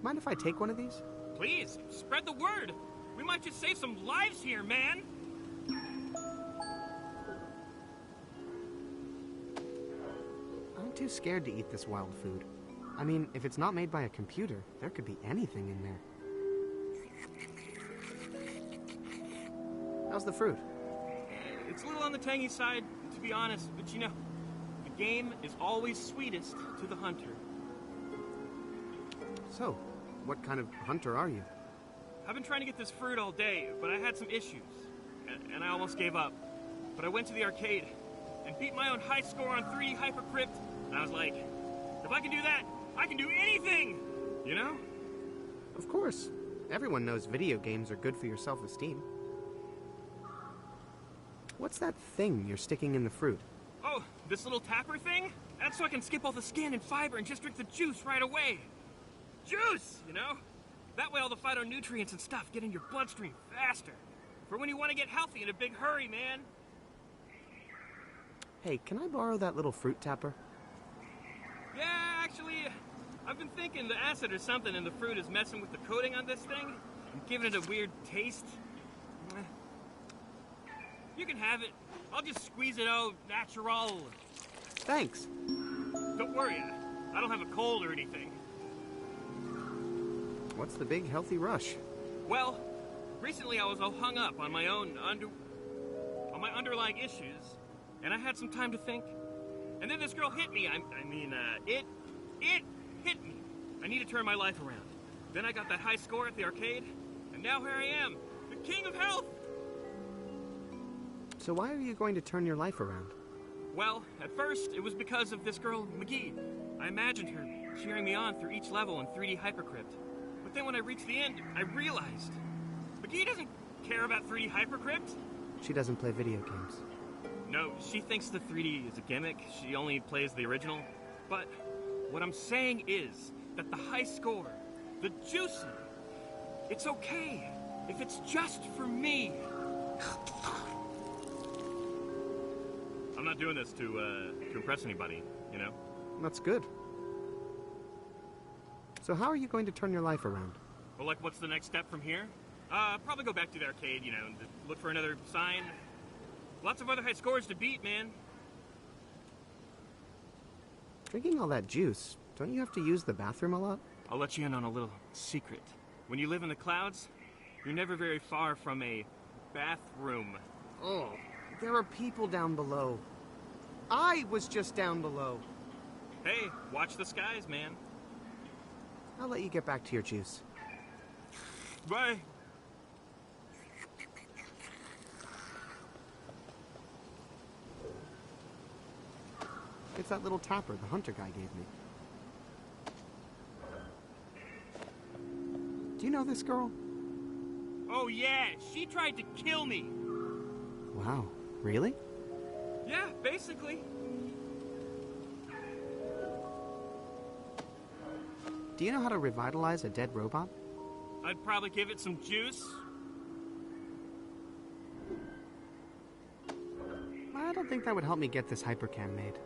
Mind if I take one of these? Please, spread the word. We might just save some lives here, man. I'm too scared to eat this wild food. I mean, if it's not made by a computer, there could be anything in there. How's the fruit? It's a little on the tangy side, to be honest, but you know, the game is always sweetest to the hunter. So, what kind of hunter are you? I've been trying to get this fruit all day, but I had some issues, and I almost gave up. But I went to the arcade and beat my own high score on 3D Hypercrypt, and I was like, if I can do that, I can do anything! You know? Of course. Everyone knows video games are good for your self-esteem. What's that thing you're sticking in the fruit? Oh, this little tapper thing? That's so I can skip all the skin and fiber and just drink the juice right away. Juice, you know? That way all the phytonutrients and stuff get in your bloodstream faster. For when you want to get healthy in a big hurry, man. Hey, can I borrow that little fruit tapper? Yeah, actually, I've been thinking the acid or something in the fruit is messing with the coating on this thing and giving it a weird taste. You can have it. I'll just squeeze it out natural. Thanks. Don't worry, I don't have a cold or anything. What's the big healthy rush? Well, recently I was all hung up on my own my underlying issues, and I had some time to think. And then this girl hit me. It hit me. I need to turn my life around. Then I got that high score at the arcade, and now here I am, the king of health. So why are you going to turn your life around? Well, at first, it was because of this girl, McGee. I imagined her cheering me on through each level in 3D Hypercrypt. But then when I reached the end, I realized McGee doesn't care about 3D Hypercrypt. She doesn't play video games. No, she thinks the 3D is a gimmick. She only plays the original. But what I'm saying is that the high score, the juicing, it's okay if it's just for me. I'm not doing this to impress anybody, you know? That's good. So how are you going to turn your life around? Well, like, what's the next step from here? Probably go back to the arcade, you know, look for another sign. Lots of other high scores to beat, man. Drinking all that juice, don't you have to use the bathroom a lot? I'll let you in on a little secret. When you live in the clouds, you're never very far from a bathroom. Oh, there are people down below. I was just down below. Hey, watch the skies, man. I'll let you get back to your juice. Bye. It's that little tapper the hunter guy gave me. Do you know this girl? Oh yeah, she tried to kill me. Wow, really? Yeah, basically. Do you know how to revitalize a dead robot? I'd probably give it some juice. I don't think that would help me get this hypercam made.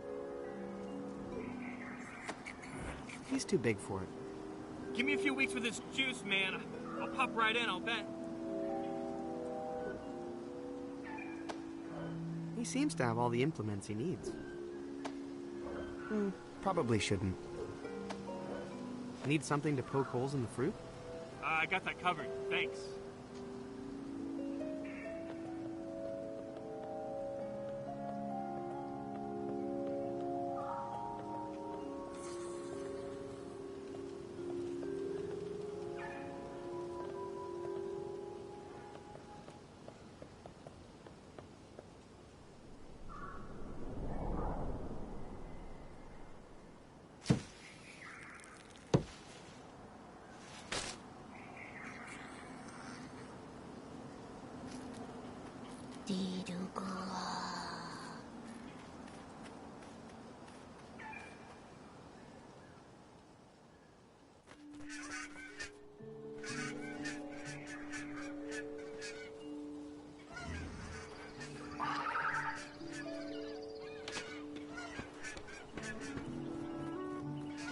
He's too big for it. Give me a few weeks with this juice, man. I'll pop right in, I'll bet. He seems to have all the implements he needs. Probably shouldn't. Need something to poke holes in the fruit? I got that covered. Thanks.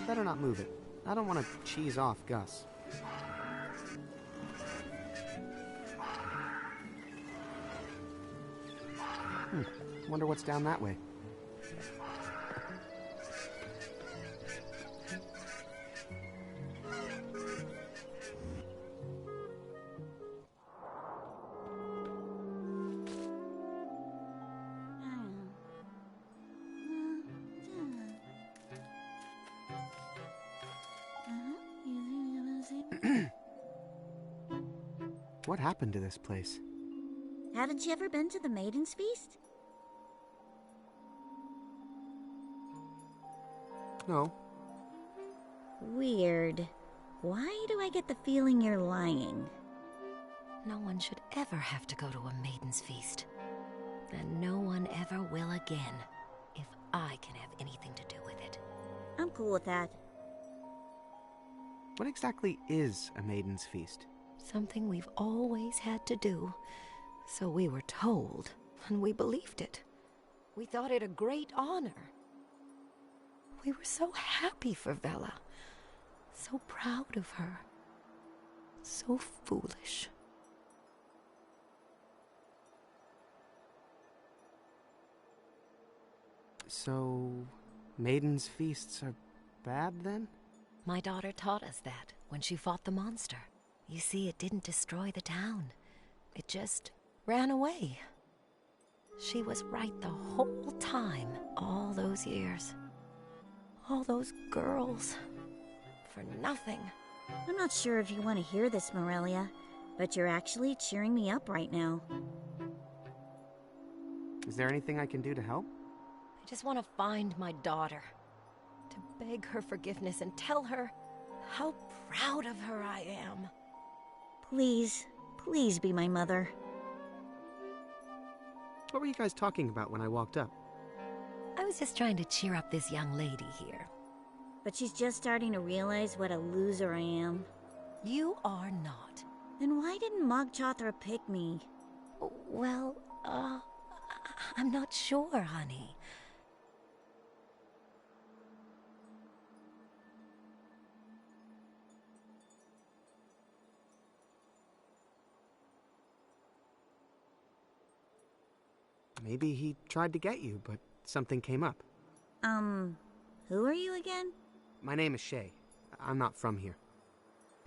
Better not move it. I don't want to cheese off Gus. Wonder what's down that way. What happened to this place? Haven't you ever been to the Maiden's Feast? No. Weird. Why do I get the feeling you're lying? No one should ever have to go to a Maiden's Feast. And no one ever will again, if I can have anything to do with it. I'm cool with that. What exactly is a Maiden's Feast? Something we've always had to do. So we were told, and we believed it. We thought it a great honor. We were so happy for Vela. So proud of her. So foolish. So, Maiden's Feasts are bad then? My daughter taught us that when she fought the monster. You see, it didn't destroy the town. It just ran away. She was right the whole time, all those years. All those girls. For nothing. I'm not sure if you want to hear this, Morelia, but you're actually cheering me up right now. Is there anything I can do to help? I just want to find my daughter. To beg her forgiveness and tell her how proud of her I am. Please, please be my mother. What were you guys talking about when I walked up? I was just trying to cheer up this young lady here. But she's just starting to realize what a loser I am. You are not. Then why didn't Mog Chothra pick me? Well, I'm not sure, honey. Maybe he tried to get you, but something came up. Who are you again? My name is Shay. I'm not from here.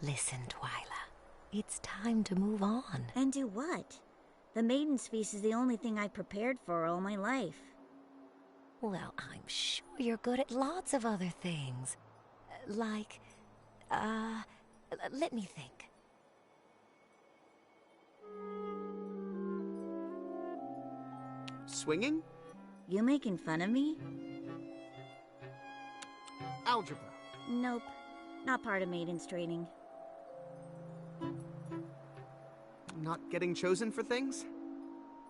Listen, Twyla. It's time to move on. And do what? The Maiden's Feast is the only thing I prepared for all my life. Well, I'm sure you're good at lots of other things. Like, let me think. Swinging? You making fun of me? Algebra. Nope. Not part of Maiden's training. Not getting chosen for things?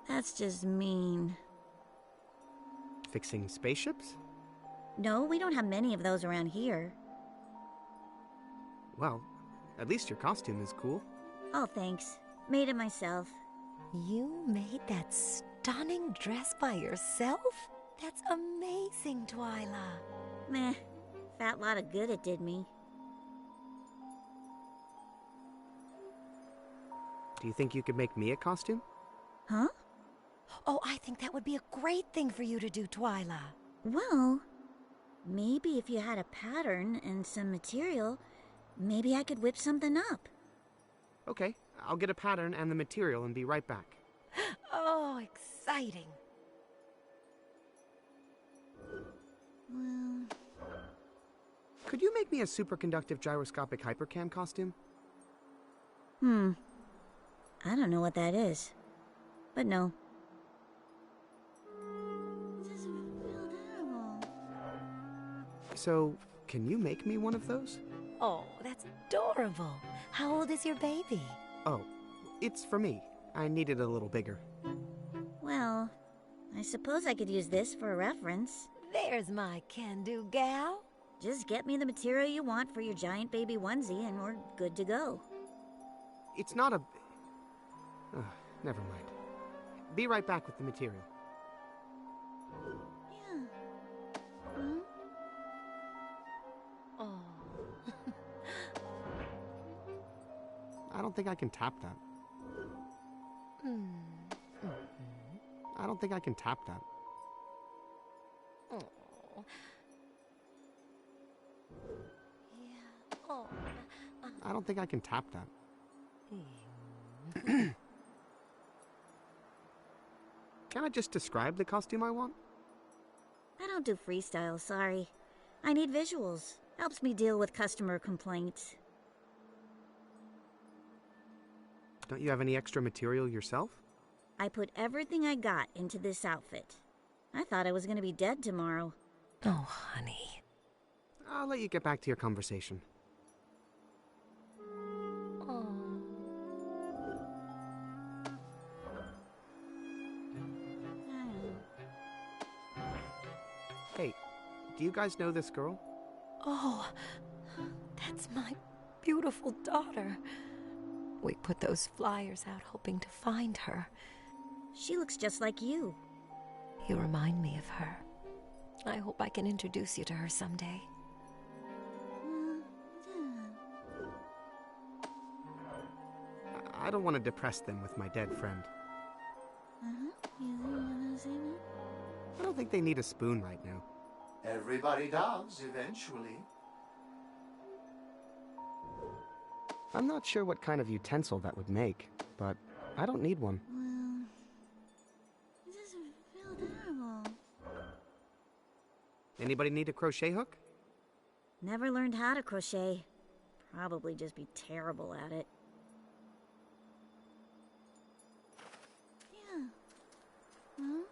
That's just mean. Fixing spaceships? No, we don't have many of those around here. Well, at least your costume is cool. Oh, thanks. Made it myself. You made that stunning dress by yourself? That's amazing, Twyla. Meh. Fat lot of good it did me. Do you think you could make me a costume? Huh? Oh, I think that would be a great thing for you to do, Twyla. Well, maybe if you had a pattern and some material, maybe I could whip something up. Okay, I'll get a pattern and the material and be right back. Oh, exciting. Well... Could you make me a superconductive gyroscopic hypercam costume? I don't know what that is. But no. This doesn't feel terrible. So, can you make me one of those? Oh, that's adorable. How old is your baby? Oh, it's for me. I need it a little bigger. Well, I suppose I could use this for a reference. There's my can-do gal. Just get me the material you want for your giant baby onesie and we're good to go. It's not a... never mind. Be right back with the material. Yeah. Hmm? Oh. I don't think I can tap that. I don't think I can tap that. Oh. Yeah. Oh. I don't think I can tap that. Can I just describe the costume I want? I don't do freestyle, sorry. I need visuals. Helps me deal with customer complaints. Don't you have any extra material yourself? I put everything I got into this outfit. I thought I was gonna be dead tomorrow. Oh, honey. I'll let you get back to your conversation. Oh. Hey, do you guys know this girl? Oh, that's my beautiful daughter. We put those flyers out hoping to find her. She looks just like you. You remind me of her. I hope I can introduce you to her someday. I don't want to depress them with my dead friend. I don't think they need a spoon right now. Everybody does, eventually. I'm not sure what kind of utensil that would make, but I don't need one. Well, it doesn't feel terrible. Anybody need a crochet hook? Never learned how to crochet. Probably just be terrible at it. Yeah. Huh?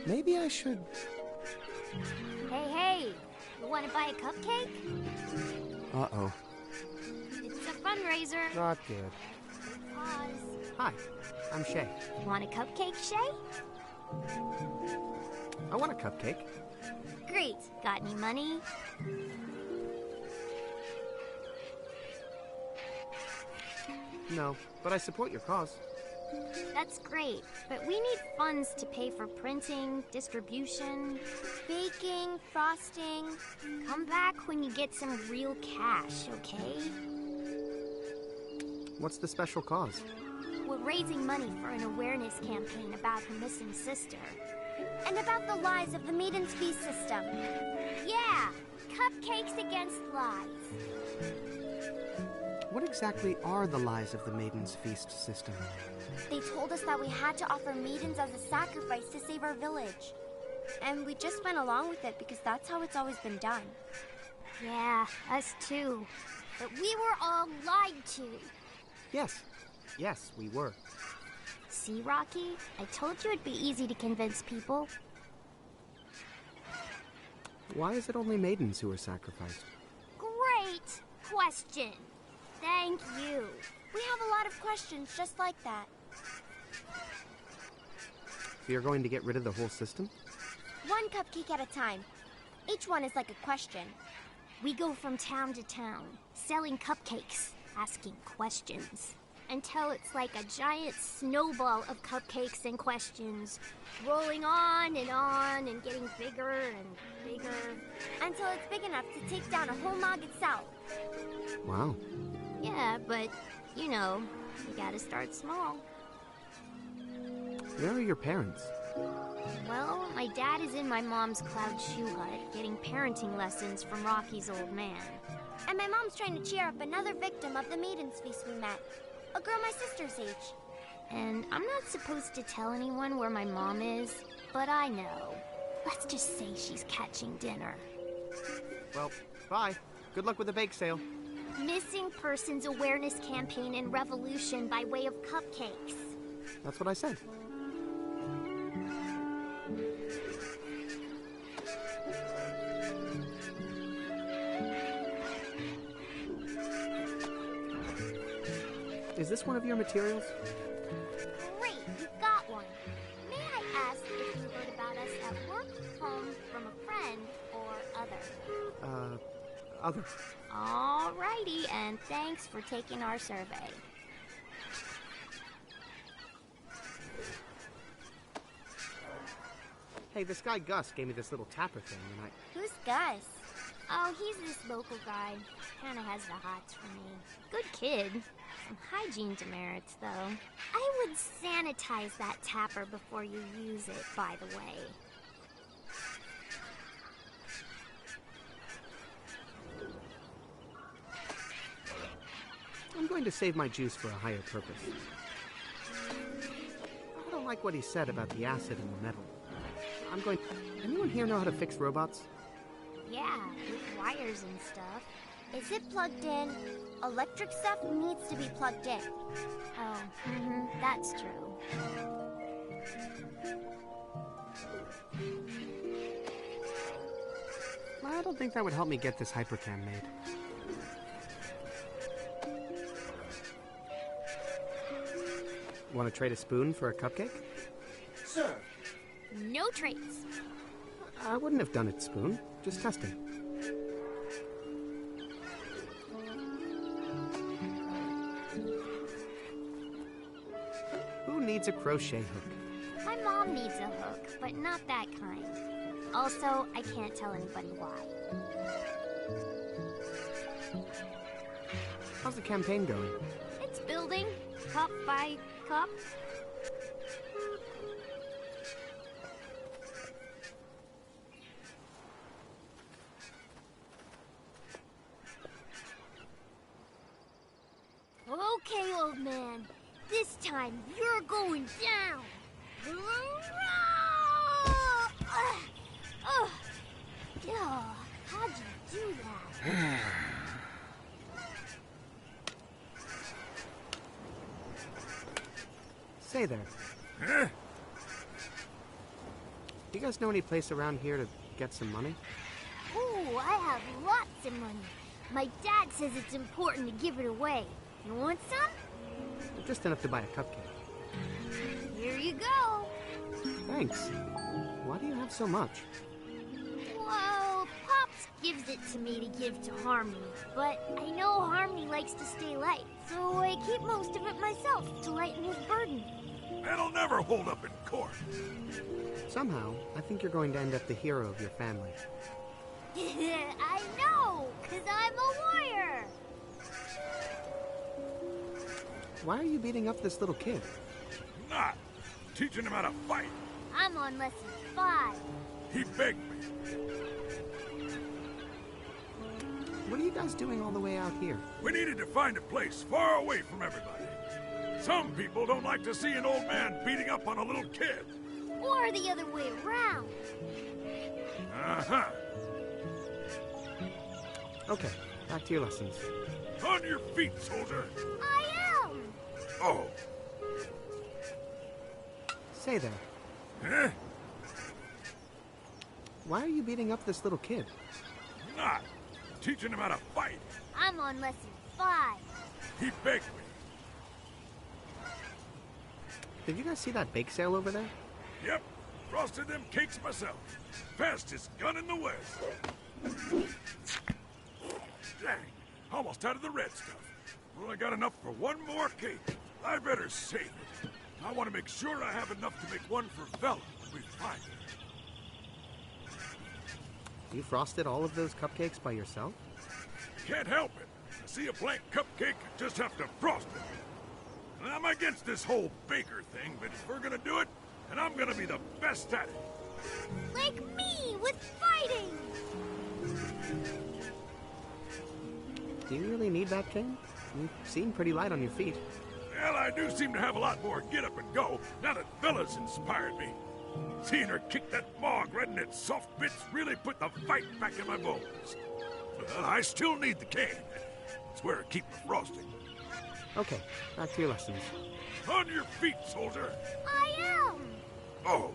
Maybe I should... Hey, you want to buy a cupcake? Uh-oh. It's a fundraiser. Not good. Pause. Hi, I'm Shay. Want a cupcake, Shay? I want a cupcake. Great. Got any money? No, but I support your cause. That's great, but we need funds to pay for printing, distribution, baking, frosting. Come back when you get some real cash, okay? What's the special cause? We're raising money for an awareness campaign about her missing sister. And about the lies of the Maiden's Feast system. Yeah, cupcakes against lies. What exactly are the lies of the Maiden's Feast system? They told us that we had to offer maidens as a sacrifice to save our village. And we just went along with it because that's how it's always been done. Yeah, us too. But we were all lied to. Yes, we were. See, Rocky? I told you it'd be easy to convince people. Why is it only maidens who are sacrificed? Great question. Thank you. We have a lot of questions just like that. So you're going to get rid of the whole system? One cupcake at a time. Each one is like a question. We go from town to town, selling cupcakes, asking questions, until it's like a giant snowball of cupcakes and questions, rolling on and getting bigger and bigger, until it's big enough to take down a whole Nogget South. Wow. Yeah, but You know, you gotta start small. Where are your parents? Well, my dad is in my mom's cloud shoe hut, getting parenting lessons from Rocky's old man. And my mom's trying to cheer up another victim of the Maiden's Feast we met. A girl my sister's age. And I'm not supposed to tell anyone where my mom is, but I know. Let's just say she's catching dinner. Well, bye. Good luck with the bake sale. Missing Persons Awareness Campaign in Revolution by way of cupcakes. That's what I said. Is this one of your materials? Great, you got one. May I ask if you heard about us at work, home, from a friend, or other? Other. Alrighty, and thanks for taking our survey. Hey, this guy Gus gave me this little tapper thing, and Who's Gus? Oh, he's this local guy. Kinda has the hots for me. Good kid. Some hygiene demerits, though. I would sanitize that tapper before you use it, by the way. I'm going to save my juice for a higher purpose. I don't like what he said about the acid in the metal. I'm going... Anyone here know how to fix robots? Yeah, with wires and stuff. Is it plugged in? Electric stuff needs to be plugged in. Oh, that's true. I don't think that would help me get this hypercam made. Want to trade a spoon for a cupcake? Sir. No trades. I wouldn't have done it spoon. Just testing. Who needs a crochet hook? My mom needs a hook, but not that kind. Also, I can't tell anybody why. How's the campaign going? It's building, cup by cup. Okay, old man. This time you're going down. How'd you do that? Say there. Do you guys know any place around here to get some money? Ooh, I have lots of money. My dad says it's important to give it away. You want some? Just enough to buy a cupcake. Here you go. Thanks. Why do you have so much? Well, Pops gives it to me to give to Harmony, but I know Harmony likes to stay light, so I keep most of it myself to lighten his burden. That'll never hold up in court. Somehow, I think you're going to end up the hero of your family. I know, 'cause I'm a warrior. Why are you beating up this little kid? Not teaching him how to fight. I'm on lesson 5. He begged me. What are you guys doing all the way out here? We needed to find a place far away from everybody. Some people don't like to see an old man beating up on a little kid. Or the other way around. Uh-huh. Okay, back to your lessons. On your feet, soldier. I am. Oh. Say there. Huh? Why are you beating up this little kid? Not teaching him how to fight. I'm on lesson 5. He begged me. Did you guys see that bake sale over there? Yep. Frosted them cakes myself. Fastest gun in the West. Dang. Almost out of the red stuff. Only got enough for one more cake. I better save it. I want to make sure I have enough to make one for Vella when we find her. You frosted all of those cupcakes by yourself? Can't help it. I see a blank cupcake, I just have to frost it. And I'm against this whole baker thing, but if we're gonna do it, then I'm gonna be the best at it. Like me, with fighting! Do you really need that, King? You seem pretty light on your feet. Well, I do seem to have a lot more get up and go now that Bella's inspired me. Seeing her kick that mog right in its soft bits really put the fight back in my bones. Well, I still need the cane. It's where I keep my frosting. Okay, back to your lessons. On your feet, soldier! I am! Oh.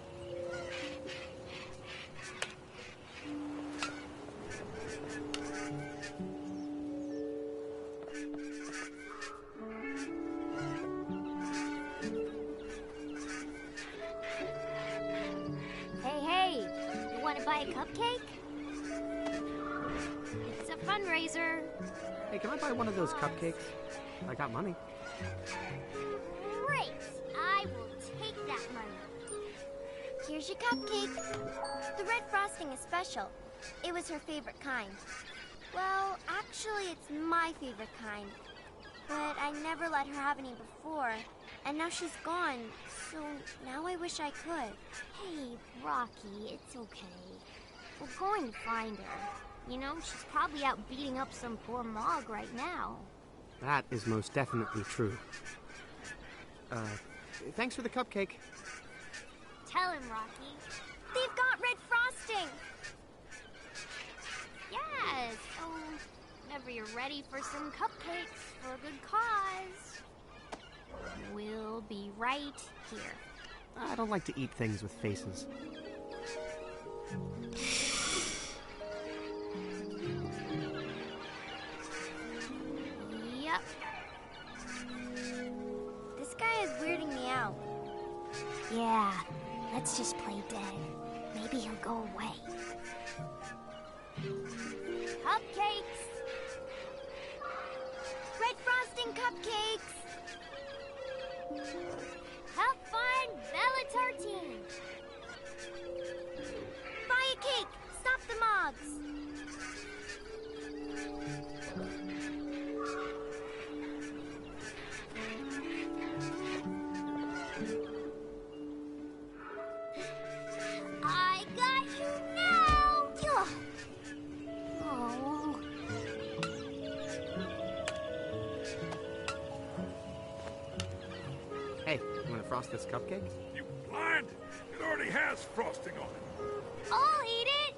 Hey, you want to buy a cupcake? It's a fundraiser. Hey, can I buy one of those cupcakes? I got money. Great! I will take that money. Here's your cupcake. The red frosting is special. It was her favorite kind. Well, actually, it's my favorite kind. But I never let her have any before. And now she's gone, so now I wish I could. Hey, Rocky, it's okay. We're going to find her. You know, she's probably out beating up some poor Mog right now. That is most definitely true. Thanks for the cupcake. Tell him, Rocky. They've got red frosting! Yes, so whenever you're ready for some cupcakes for a good cause, we'll be right here. I don't like to eat things with faces. Yep. This guy is weirding me out. Yeah, let's just play dead. Maybe he'll go away. Cupcakes! Red frosting cupcakes! Have fun, Bella Tartine! Buy a cake! Stop the Mogs! I got you now! Oh. Hey, you want to frost this cupcake? You blind? It already has frosting on it. I'll eat it!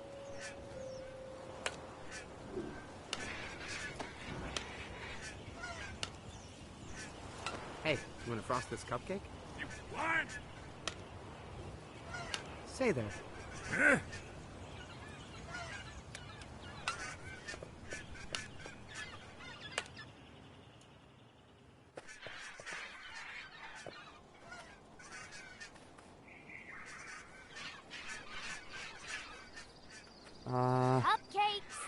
Hey, you want to frost this cupcake? You blind? Say there. Huh? Cupcakes!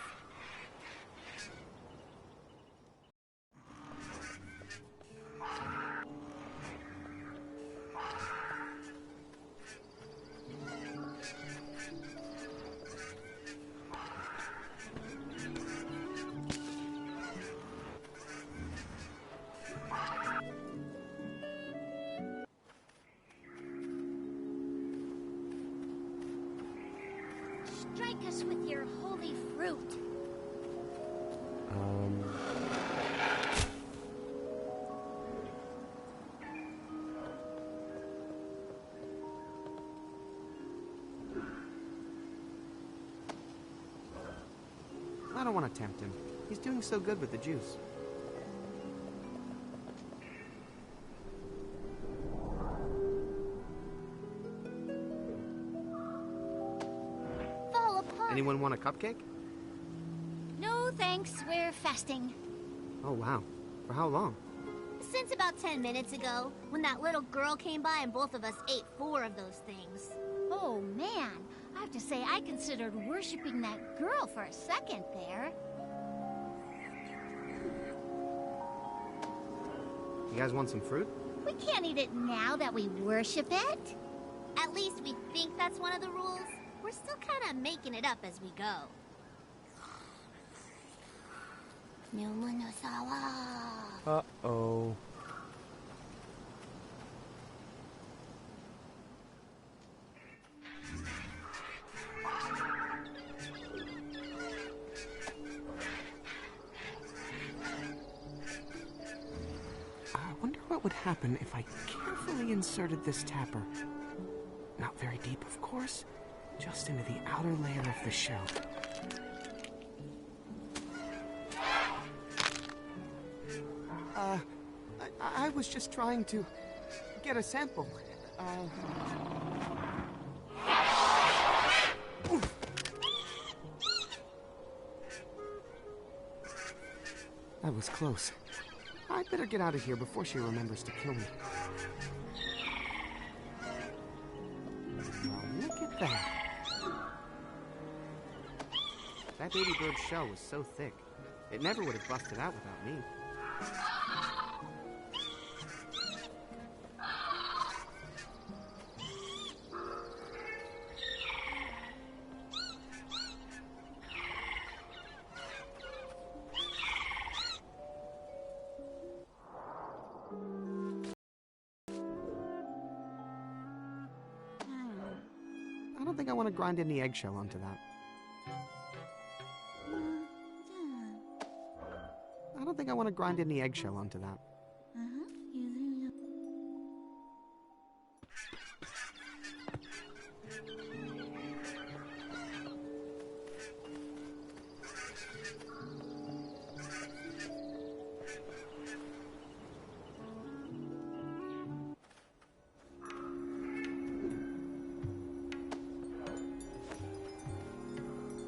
Strike us with your holy fruit. I don't want to tempt him. He's doing so good with the juice. Fall apart. Anyone want a cupcake? No, thanks. We're fasting. Oh, wow. For how long? Since about 10 minutes ago, when that little girl came by and both of us ate 4 of those things. Oh, man. I have to say, I considered worshiping that girl for a second there. You guys want some fruit? We can't eat it now that we worship it. At least we think that's one of the rules. We're still kind of making it up as we go. Uh-oh. I wonder what would happen if I carefully inserted this tapper. Not very deep, of course, just into the outer layer of the shell. I was just trying to get a sample. That was close. I'd better get out of here before she remembers to kill me. Now look at that. That baby bird's shell was so thick, it never would have busted out without me. I don't think I want to grind any eggshell onto that. I don't think I want to grind any eggshell onto that.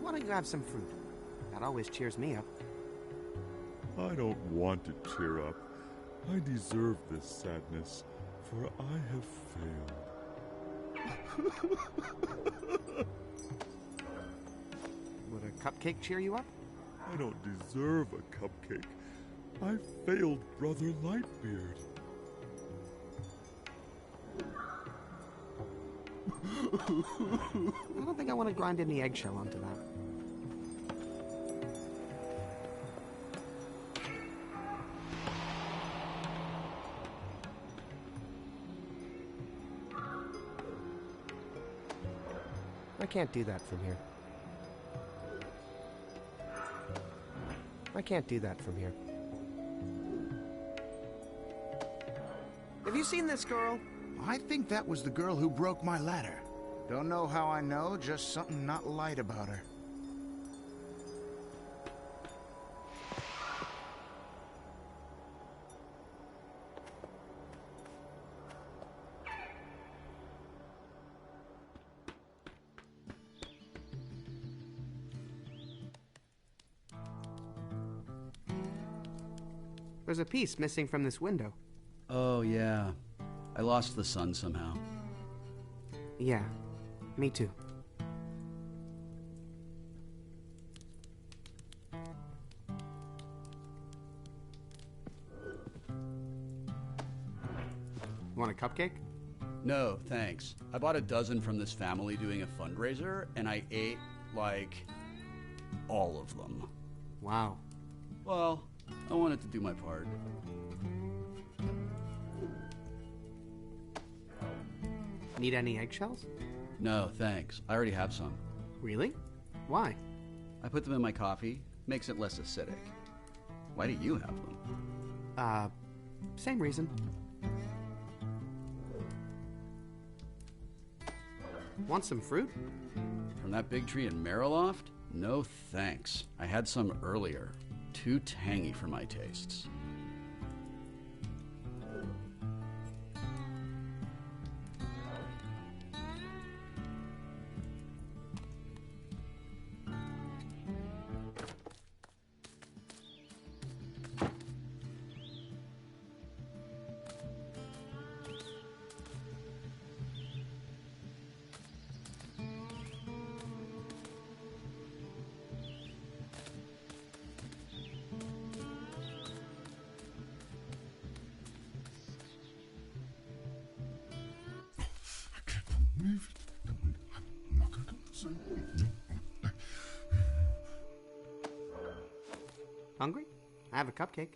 Why don't you have some fruit? That always cheers me up. I don't want to cheer up. I deserve this sadness, for I have failed. Would a cupcake cheer you up? I don't deserve a cupcake. I failed Brother Lightbeard. I don't think I want to grind any eggshell onto that. I can't do that from here. I can't do that from here. Have you seen this girl? I think that was the girl who broke my ladder. Don't know how I know, just something not light about her. There's a piece missing from this window. Oh, yeah. I lost the sun somehow. Yeah, me too. Want a cupcake? No, thanks. I bought a dozen from this family doing a fundraiser, and I ate, like, all of them. Wow. Well, I wanted to do my part. Need any eggshells? No, thanks. I already have some. Really? Why? I put them in my coffee. Makes it less acidic. Why do you have them? Same reason. Want some fruit? From that big tree in Mariloft? No thanks. I had some earlier. Too tangy for my tastes. Hungry? I have a cupcake.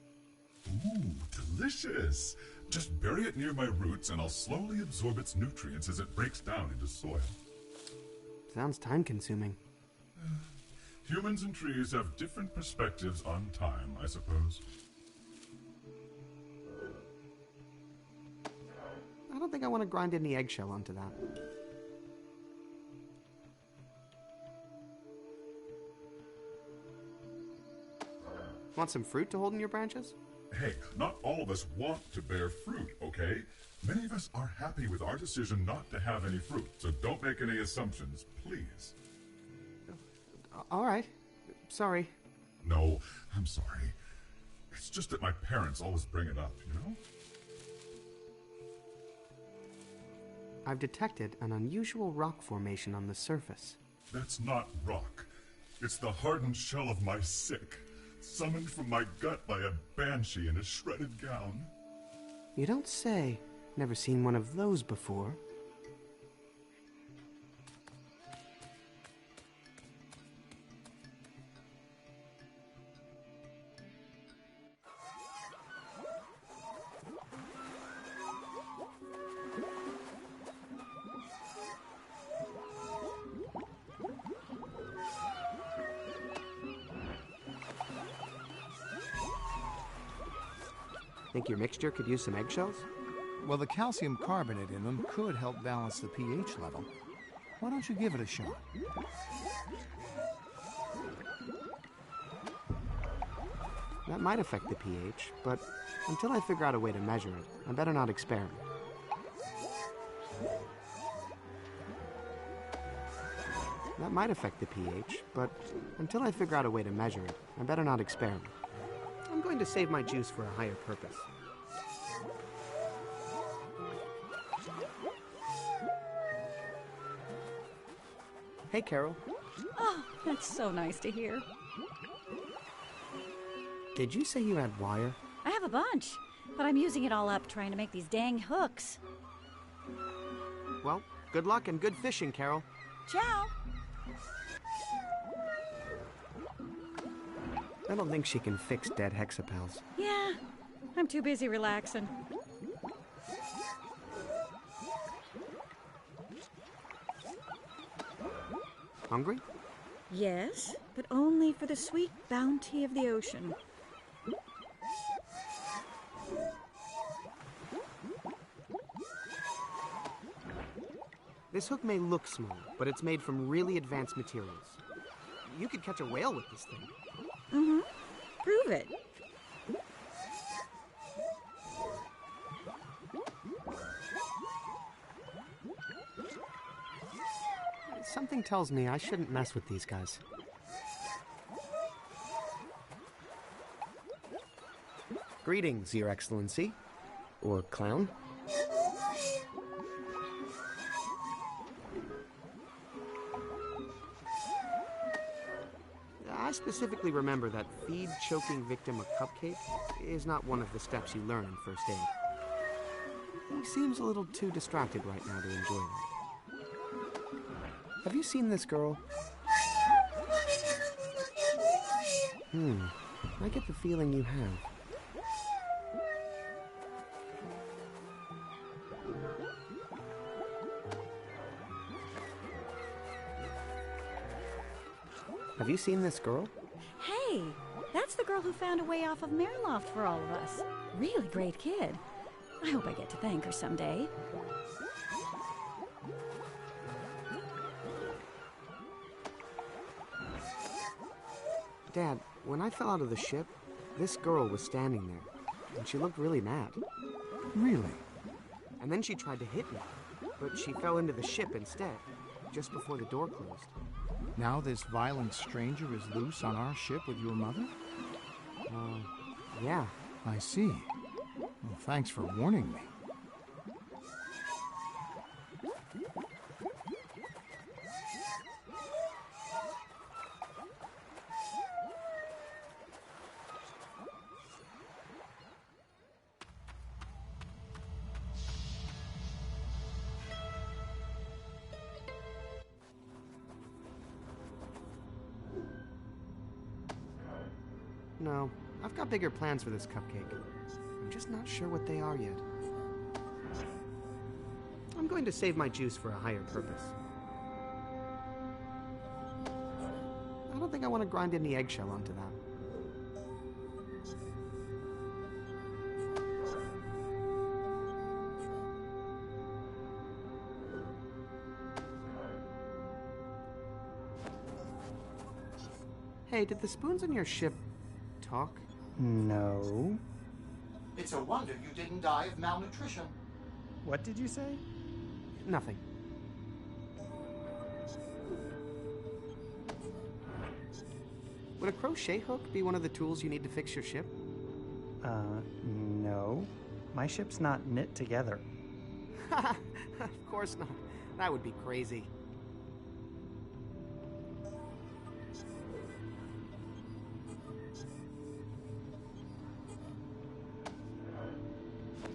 Ooh, delicious. Just bury it near my roots and I'll slowly absorb its nutrients as it breaks down into soil. Sounds time-consuming. Humans and trees have different perspectives on time, I suppose. I don't think I want to grind any eggshell onto that. Want some fruit to hold in your branches? Hey, not all of us want to bear fruit, okay? Many of us are happy with our decision not to have any fruit, so don't make any assumptions, please. All right. Sorry. No, I'm sorry. It's just that my parents always bring it up, you know? I've detected an unusual rock formation on the surface. That's not rock. It's the hardened shell of my sick, summoned from my gut by a banshee in a shredded gown. You don't say. Never seen one of those before. Think your mixture could use some eggshells? Well, the calcium carbonate in them could help balance the pH level. Why don't you give it a shot? That might affect the pH, but until I figure out a way to measure it, I better not experiment. That might affect the pH, but until I figure out a way to measure it, I better not experiment. I'm going to save my juice for a higher purpose. Hey, Carol. Oh, that's so nice to hear. Did you say you had wire? I have a bunch, but I'm using it all up trying to make these dang hooks. Well, good luck and good fishing, Carol. Ciao. I don't think she can fix dead hexapals. Yeah, I'm too busy relaxing. Hungry? Yes, but only for the sweet bounty of the ocean. This hook may look small, but it's made from really advanced materials. You could catch a whale with this thing. Mm-hmm. Prove it. Something tells me I shouldn't mess with these guys. Greetings, Your Excellency. Or clown. I specifically remember that feed choking victim a cupcake is not one of the steps you learn in first aid. He seems a little too distracted right now to enjoy that. Have you seen this girl? I get the feeling you have. Have you seen this girl? Hey, that's the girl who found a way off of Merloft for all of us. Really great kid. I hope I get to thank her someday. Dad, when I fell out of the ship, this girl was standing there, and she looked really mad. Really? And then she tried to hit me, but she fell into the ship instead, just before the door closed. Now this violent stranger is loose on our ship with your mother? Yeah. I see. Well, thanks for warning me. No, I've got bigger plans for this cupcake. I'm just not sure what they are yet. I'm going to save my juice for a higher purpose. I don't think I want to grind any eggshell onto that. Hey, did the spoons in your ship talk? No. It's a wonder you didn't die of malnutrition. What did you say? Nothing. Would a crochet hook be one of the tools you need to fix your ship? No. My ship's not knit together. Of course not. That would be crazy.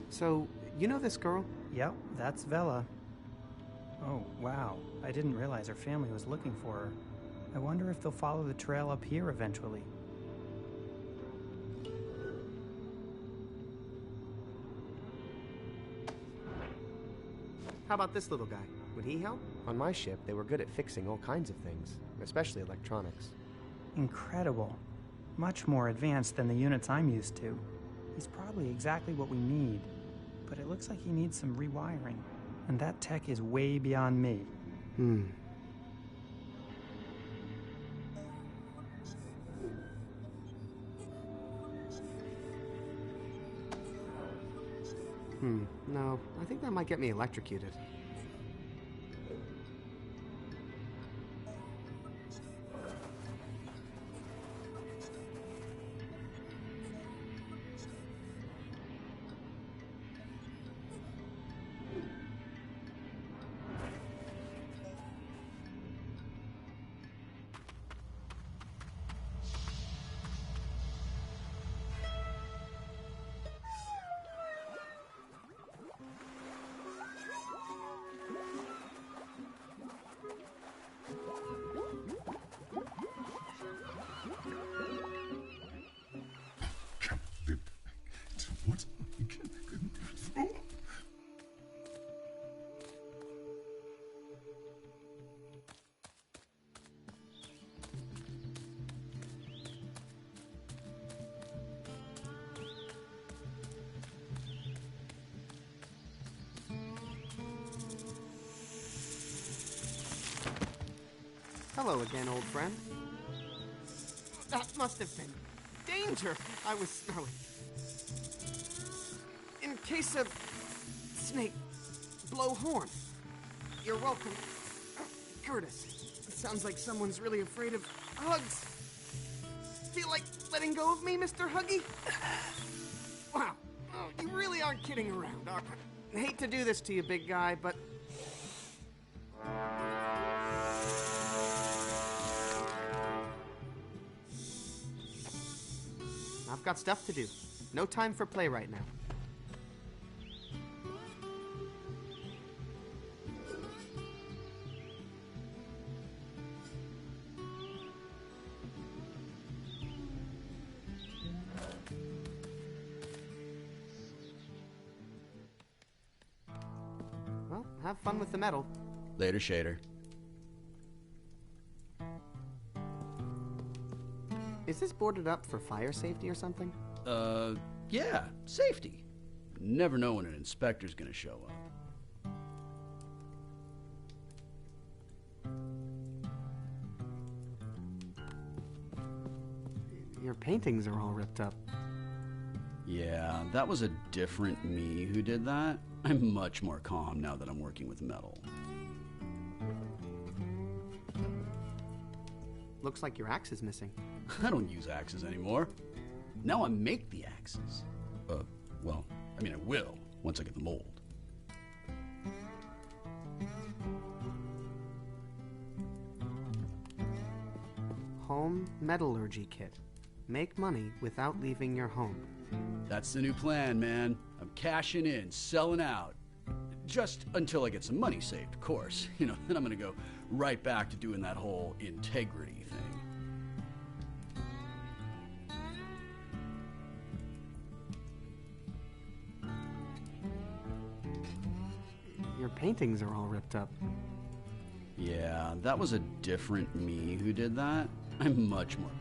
So, you know this girl? Yep, that's Vela. Oh, wow. I didn't realize her family was looking for her. I wonder if they'll follow the trail up here eventually. How about this little guy? Would he help? On my ship, they were good at fixing all kinds of things, especially electronics. Incredible. Much more advanced than the units I'm used to. He's probably exactly what we need. But it looks like he needs some rewiring. And that tech is way beyond me. No, I think that might get me electrocuted. Hello again, old friend. That must have been danger. I was smelling. In case of snake, blow horn. You're welcome, Curtis. It sounds like someone's really afraid of hugs. Feel like letting go of me, Mr. Huggy? Wow. Oh, you really aren't kidding around, are you? I hate to do this to you, big guy, but I've got stuff to do. No time for play right now. Well, have fun with the metal. Later, Shader. Is this boarded up for fire safety or something? Yeah, safety. Never know when an inspector's gonna show up. Your paintings are all ripped up. Yeah, that was a different me who did that. I'm much more calm now that I'm working with metal. Looks like your axe is missing. I don't use axes anymore. Now I make the axes. Well, I mean I will, once I get the mold. Home metallurgy kit. Make money without leaving your home. That's the new plan, man. I'm cashing in, selling out. Just until I get some money saved, of course. You know, then I'm gonna go right back to doing that whole integrity thing. Your paintings are all ripped up. Yeah, that was a different me who did that. I'm much more...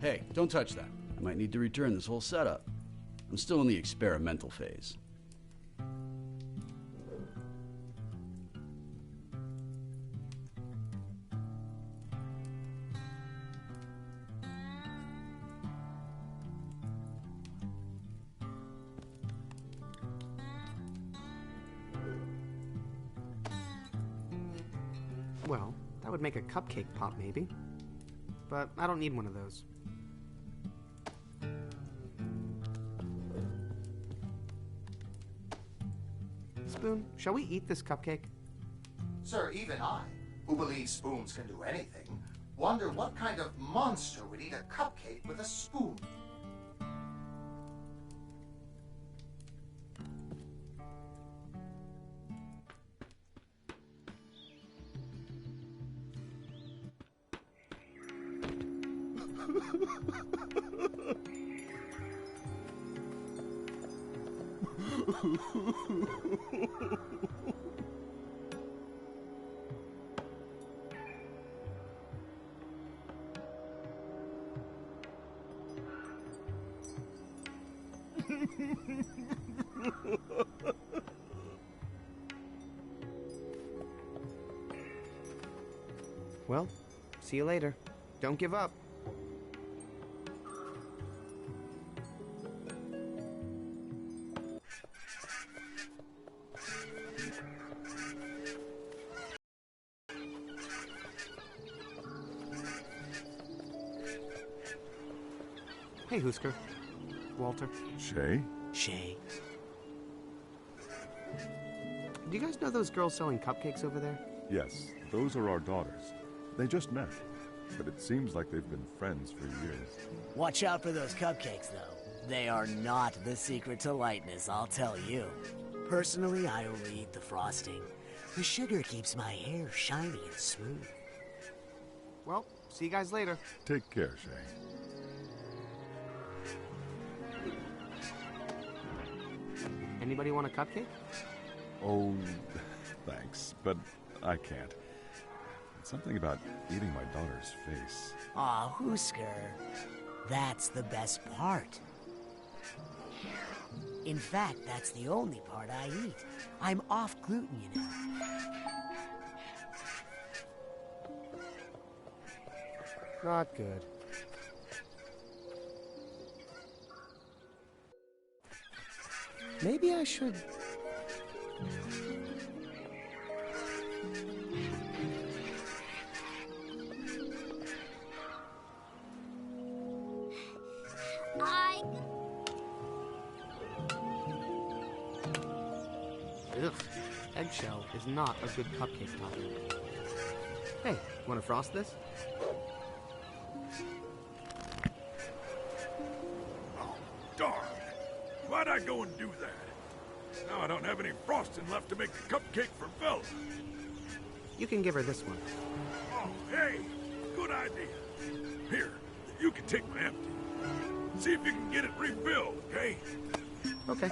Hey, don't touch that. I might need to return this whole setup. I'm still in the experimental phase. Well, that would make a cupcake pop, maybe. But I don't need one of those. Spoon, shall we eat this cupcake? Sir, even I, who believes spoons can do anything, wonder what kind of monster would eat a cupcake with a spoon. Well, see you later. Don't give up. Hey, Husker. Walter. Shay? Shay. Do you guys know those girls selling cupcakes over there? Yes, those are our daughters. They just met, but it seems like they've been friends for years. Watch out for those cupcakes, though. They are not the secret to lightness, I'll tell you. Personally, I only eat the frosting. The sugar keeps my hair shiny and smooth. Well, see you guys later. Take care, Shay. Anybody want a cupcake? Oh, thanks, but I can't. Something about eating my daughter's face. Aw, Husker. That's the best part. In fact, that's the only part I eat. I'm off gluten, you know. Not good. Maybe I should... Ugh, eggshell is not a good cupcake topping. Hey, want to frost this? Oh, darn. Why'd I go and do that? Now I don't have any frosting left to make a cupcake for Bella. You can give her this one. Oh, hey, good idea. Here, you can take my empty. See if you can get it refilled, okay? Okay.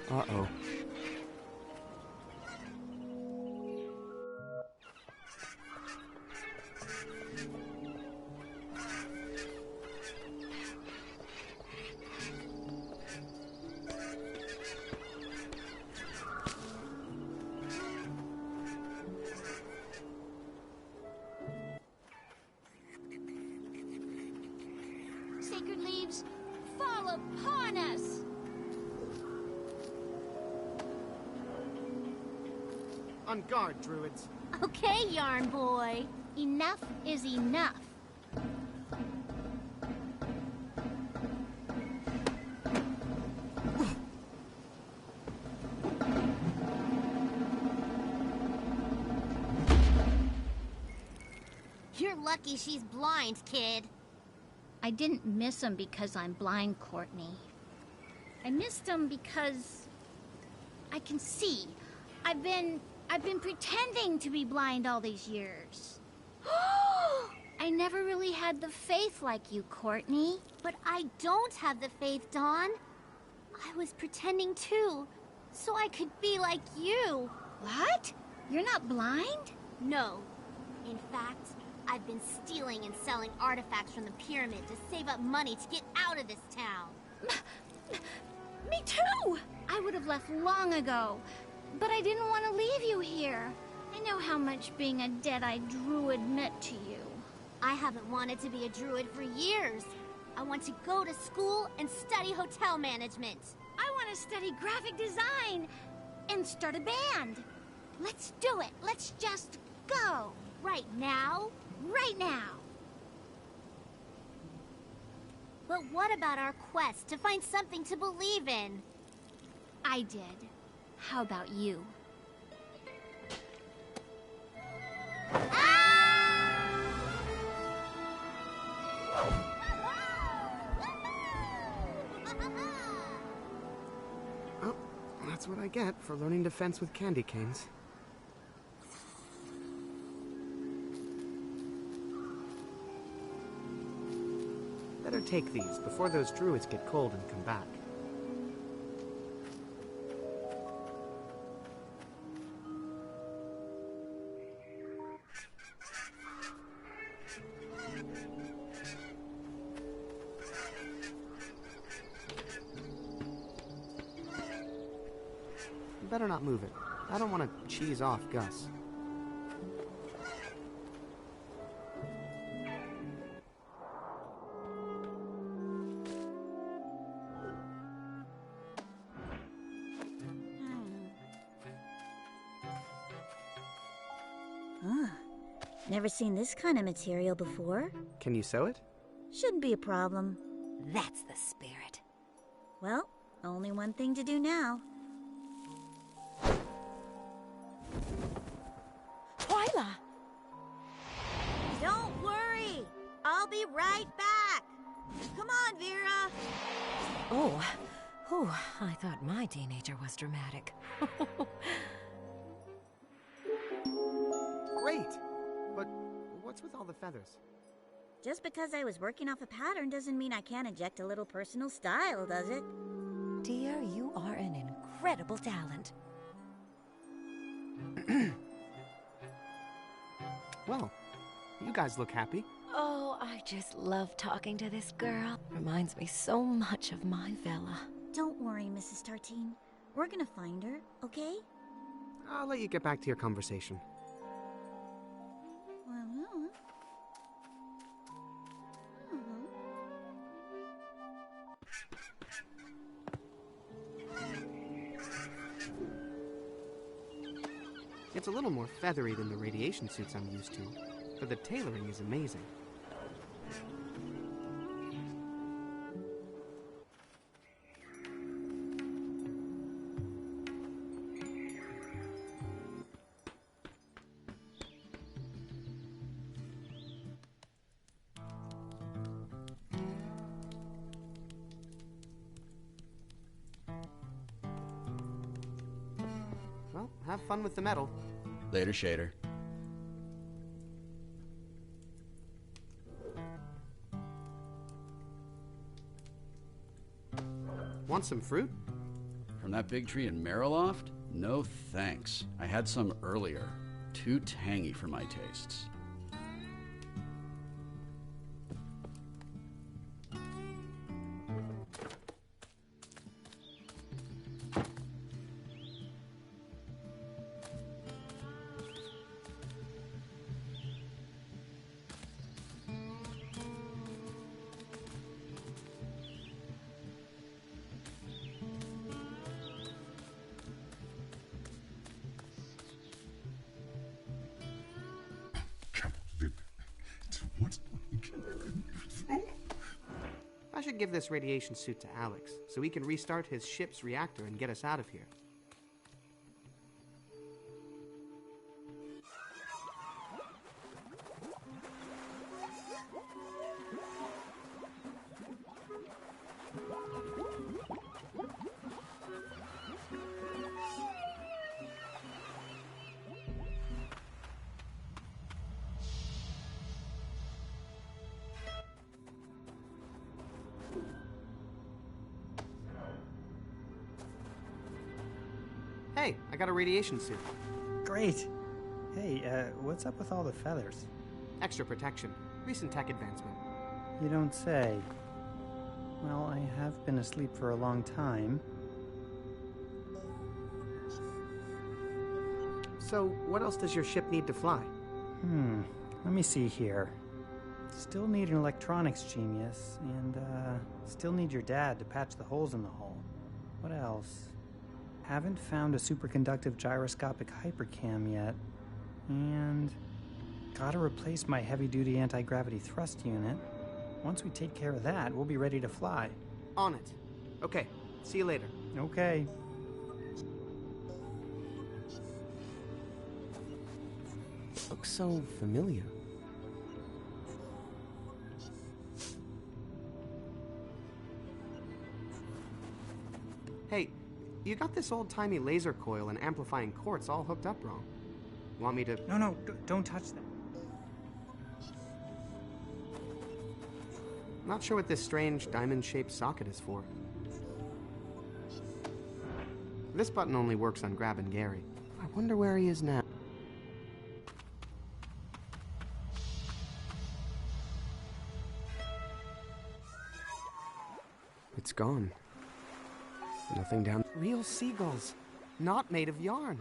Uh-oh. Sacred leaves, fall upon us! On guard, druids. Okay, Yarn Boy. Enough is enough. lucky she's blind, kid. I didn't miss him because I'm blind, Courtney. I missed him because I can see. I've been pretending to be blind all these years. I never really had the faith like you, Courtney. But I don't have the faith, Dawn. I was pretending too, so I could be like you. What? You're not blind? No. In fact, I've been stealing and selling artifacts from the pyramid to save up money to get out of this town. Me too! I would have left long ago, but I didn't want to leave you here. I know how much being a dead-eyed druid meant to you. I haven't wanted to be a druid for years. I want to go to school and study hotel management. I want to study graphic design and start a band. Let's do it. Let's just go. Right now? Right now. But what about our quest to find something to believe in? I did. How about you? Oh, that's what I get for learning defense with candy canes. Better take these before those druids get cold and come back. Better not move it. I don't want to cheese off Gus. Never seen this kind of material before. Can you sew it? Shouldn't be a problem. That's the spirit. Well, only one thing to do now. Twyla! Don't worry. I'll be right back. Come on, Vera. Oh, I thought my teenager was dramatic. Great! But what's with all the feathers? Just because I was working off a pattern doesn't mean I can't inject a little personal style, does it? Dear, you are an incredible talent. Well, you guys look happy. Oh, I just love talking to this girl. Reminds me so much of my Vela. Don't worry, Mrs. Tartine. We're gonna find her, okay? I'll let you get back to your conversation. It's a little more feathery than the radiation suits I'm used to, but the tailoring is amazing. Well, have fun with the metal. Later, Shader. Want some fruit? From that big tree in Mariloft? No thanks. I had some earlier. Too tangy for my tastes. I should give this radiation suit to Alex, so he can restart his ship's reactor and get us out of here. Hey, I got a radiation suit. Great. Hey, what's up with all the feathers? Extra protection. Recent tech advancement. You don't say. Well, I have been asleep for a long time. So, what else does your ship need to fly? Let me see here. Still need an electronics genius, and, still need your dad to patch the holes in the hull. What else? Haven't found a superconductive gyroscopic hypercam yet. And gotta replace my heavy-duty anti-gravity thrust unit. Once we take care of that, we'll be ready to fly. On it. Okay, see you later. Okay. Looks so familiar. Hey, you got this old-timey laser coil and amplifying quartz all hooked up wrong. Want me to... No, don't touch that. Not sure what this strange diamond-shaped socket is for. This button only works on grabbing Gary. I wonder where he is now. It's gone. Nothing down. Real seagulls, not made of yarn.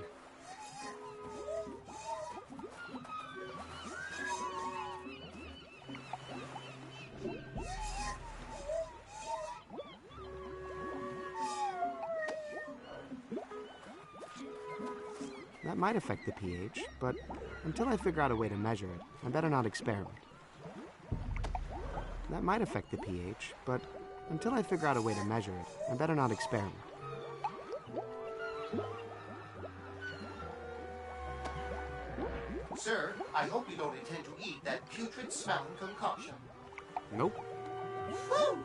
That might affect the pH, but until I figure out a way to measure it, I better not experiment. That might affect the pH, but until I figure out a way to measure it, I better not experiment. Sir, I hope you don't intend to eat that putrid-smelling concoction. Nope. Whew!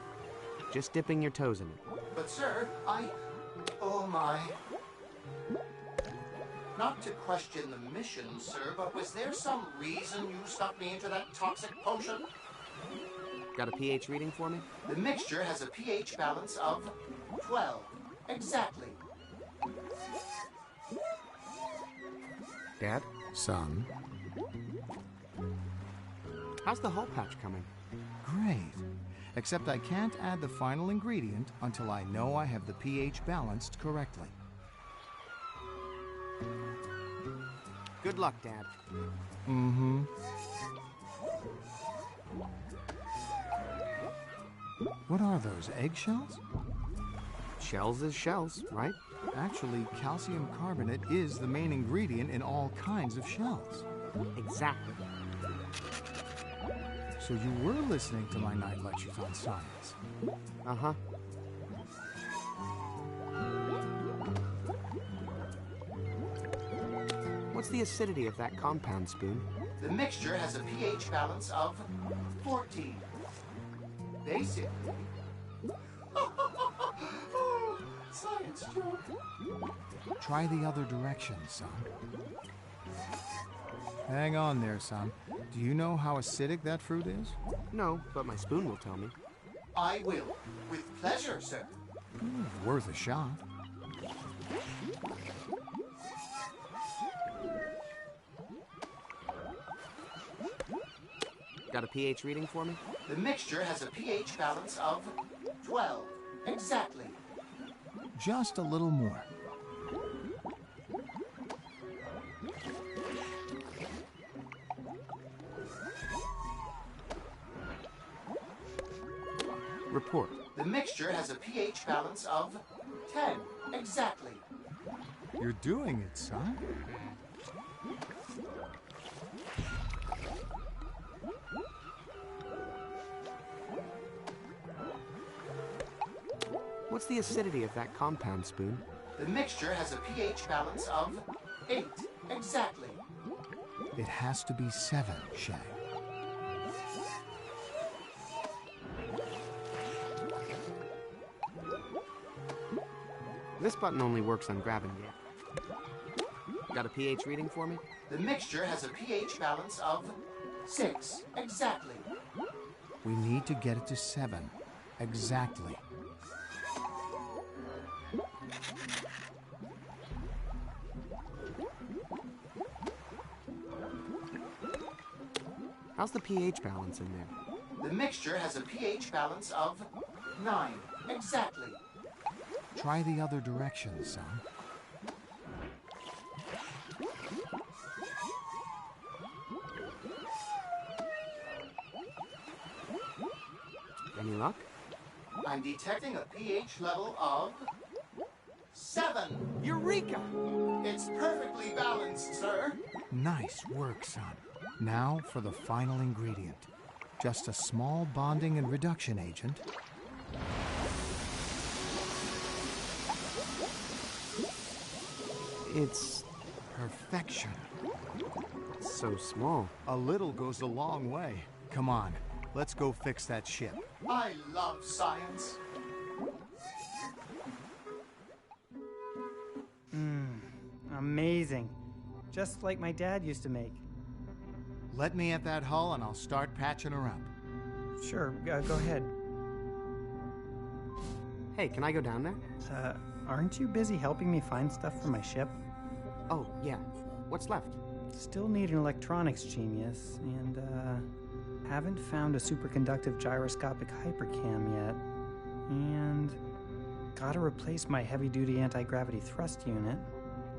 Just dipping your toes in it. But sir, oh my. Not to question the mission, sir, but was there some reason you stuck me into that toxic potion? Got a pH reading for me? The mixture has a pH balance of 12. Exactly. Dad? Son? How's the hull patch coming? Great. Except I can't add the final ingredient until I know I have the pH balanced correctly. Good luck, Dad. Mm-hmm. What are those, eggshells? Shells is shells, right? Actually, calcium carbonate is the main ingredient in all kinds of shells. Exactly. So you were listening to my night lectures on science. Uh-huh. What's the acidity of that compound, Spoon? The mixture has a pH balance of 14. Basically... Science joke. Try the other direction, son. Hang on there, son. Do you know how acidic that fruit is? No, but my spoon will tell me. I will. With pleasure, sir. Worth a shot. Got a pH reading for me? The mixture has a pH balance of 12. Exactly. Just a little more. Report. The mixture has a pH balance of 10. Exactly. You're doing it, son. What's the acidity of that compound, Spoon? The mixture has a pH balance of 8. Exactly. It has to be 7, Shay. This button only works on grabbing Gary. Got a pH reading for me? The mixture has a pH balance of 6. Exactly. We need to get it to 7. Exactly. How's the pH balance in there? The mixture has a pH balance of 9. Exactly. Try the other direction, son. Any luck? I'm detecting a pH level of 7. Eureka! It's perfectly balanced, sir. Nice work, son. Now for the final ingredient. Just a small bonding and reduction agent. It's perfection. So small. A little goes a long way. Come on, let's go fix that ship. I love science. Amazing. Just like my dad used to make. Let me at that hull and I'll start patching her up. Sure, go ahead. Hey, can I go down there? Aren't you busy helping me find stuff for my ship? Oh, yeah. What's left? Still need an electronics genius, and, haven't found a superconductive gyroscopic hypercam yet. And gotta replace my heavy-duty anti-gravity thrust unit.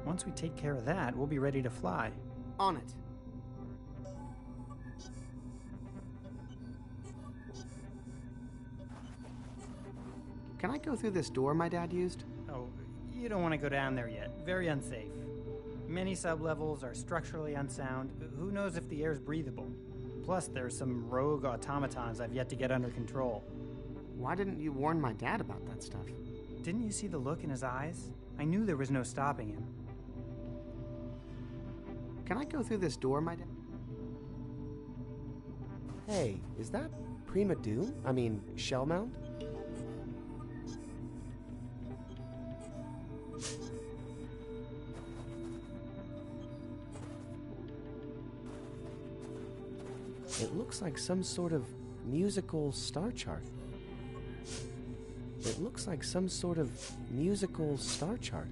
Once we take care of that, we'll be ready to fly. On it. Can I go through this door my dad used? Oh, you don't want to go down there yet. Very unsafe. Many sublevels are structurally unsound. Who knows if the air's breathable? Plus, there's some rogue automatons I've yet to get under control. Why didn't you warn my dad about that stuff? Didn't you see the look in his eyes? I knew there was no stopping him. Can I go through this door, my dad? Hey, is that Prima Doom? I mean, Shellmount? It looks like some sort of musical star chart. It looks like some sort of musical star chart.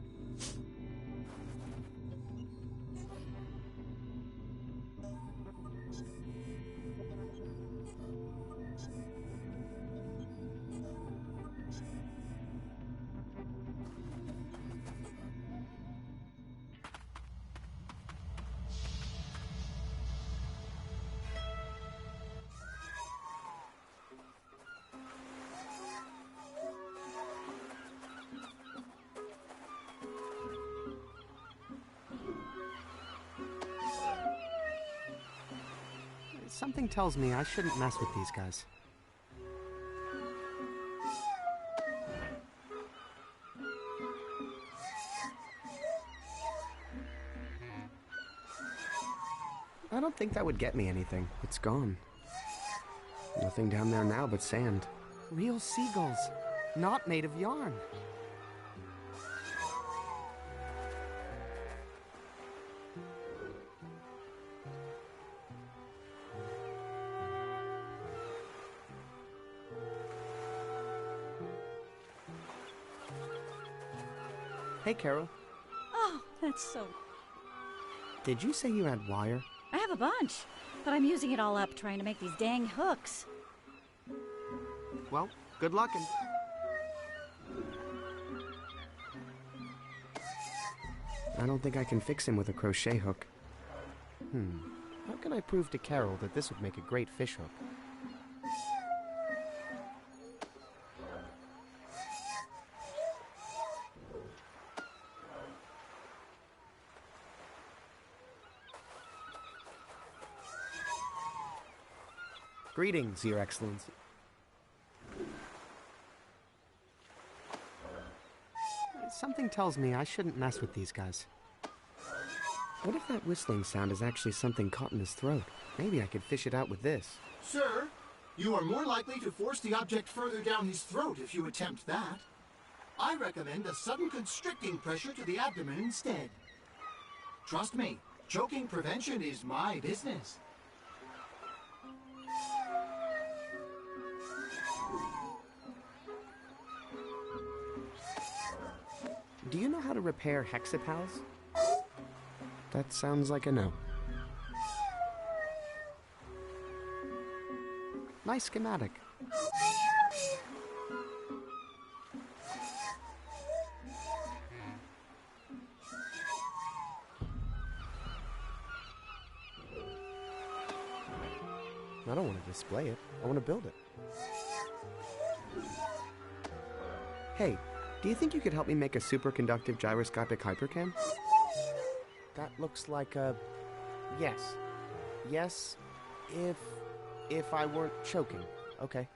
Something tells me I shouldn't mess with these guys. I don't think that would get me anything. It's gone. Nothing down there now but sand. Real seagulls, not made of yarn. Hey, Carol. Oh, that's so... Did you say you had wire? I have a bunch, but I'm using it all up trying to make these dang hooks. Well, good luck and... I don't think I can fix him with a crochet hook. How can I prove to Carol that this would make a great fish hook? Greetings, Your Excellency. Something tells me I shouldn't mess with these guys. What if that whistling sound is actually something caught in his throat? Maybe I could fish it out with this. Sir, you are more likely to force the object further down his throat if you attempt that. I recommend a sudden constricting pressure to the abdomen instead. Trust me, choking prevention is my business. Do you know how to repair hexapals? That sounds like a no. Nice schematic. I don't want to display it. I want to build it. Hey, do you think you could help me make a superconductive gyroscopic hypercam? That looks like a... Yes. Yes, if I weren't choking. Okay.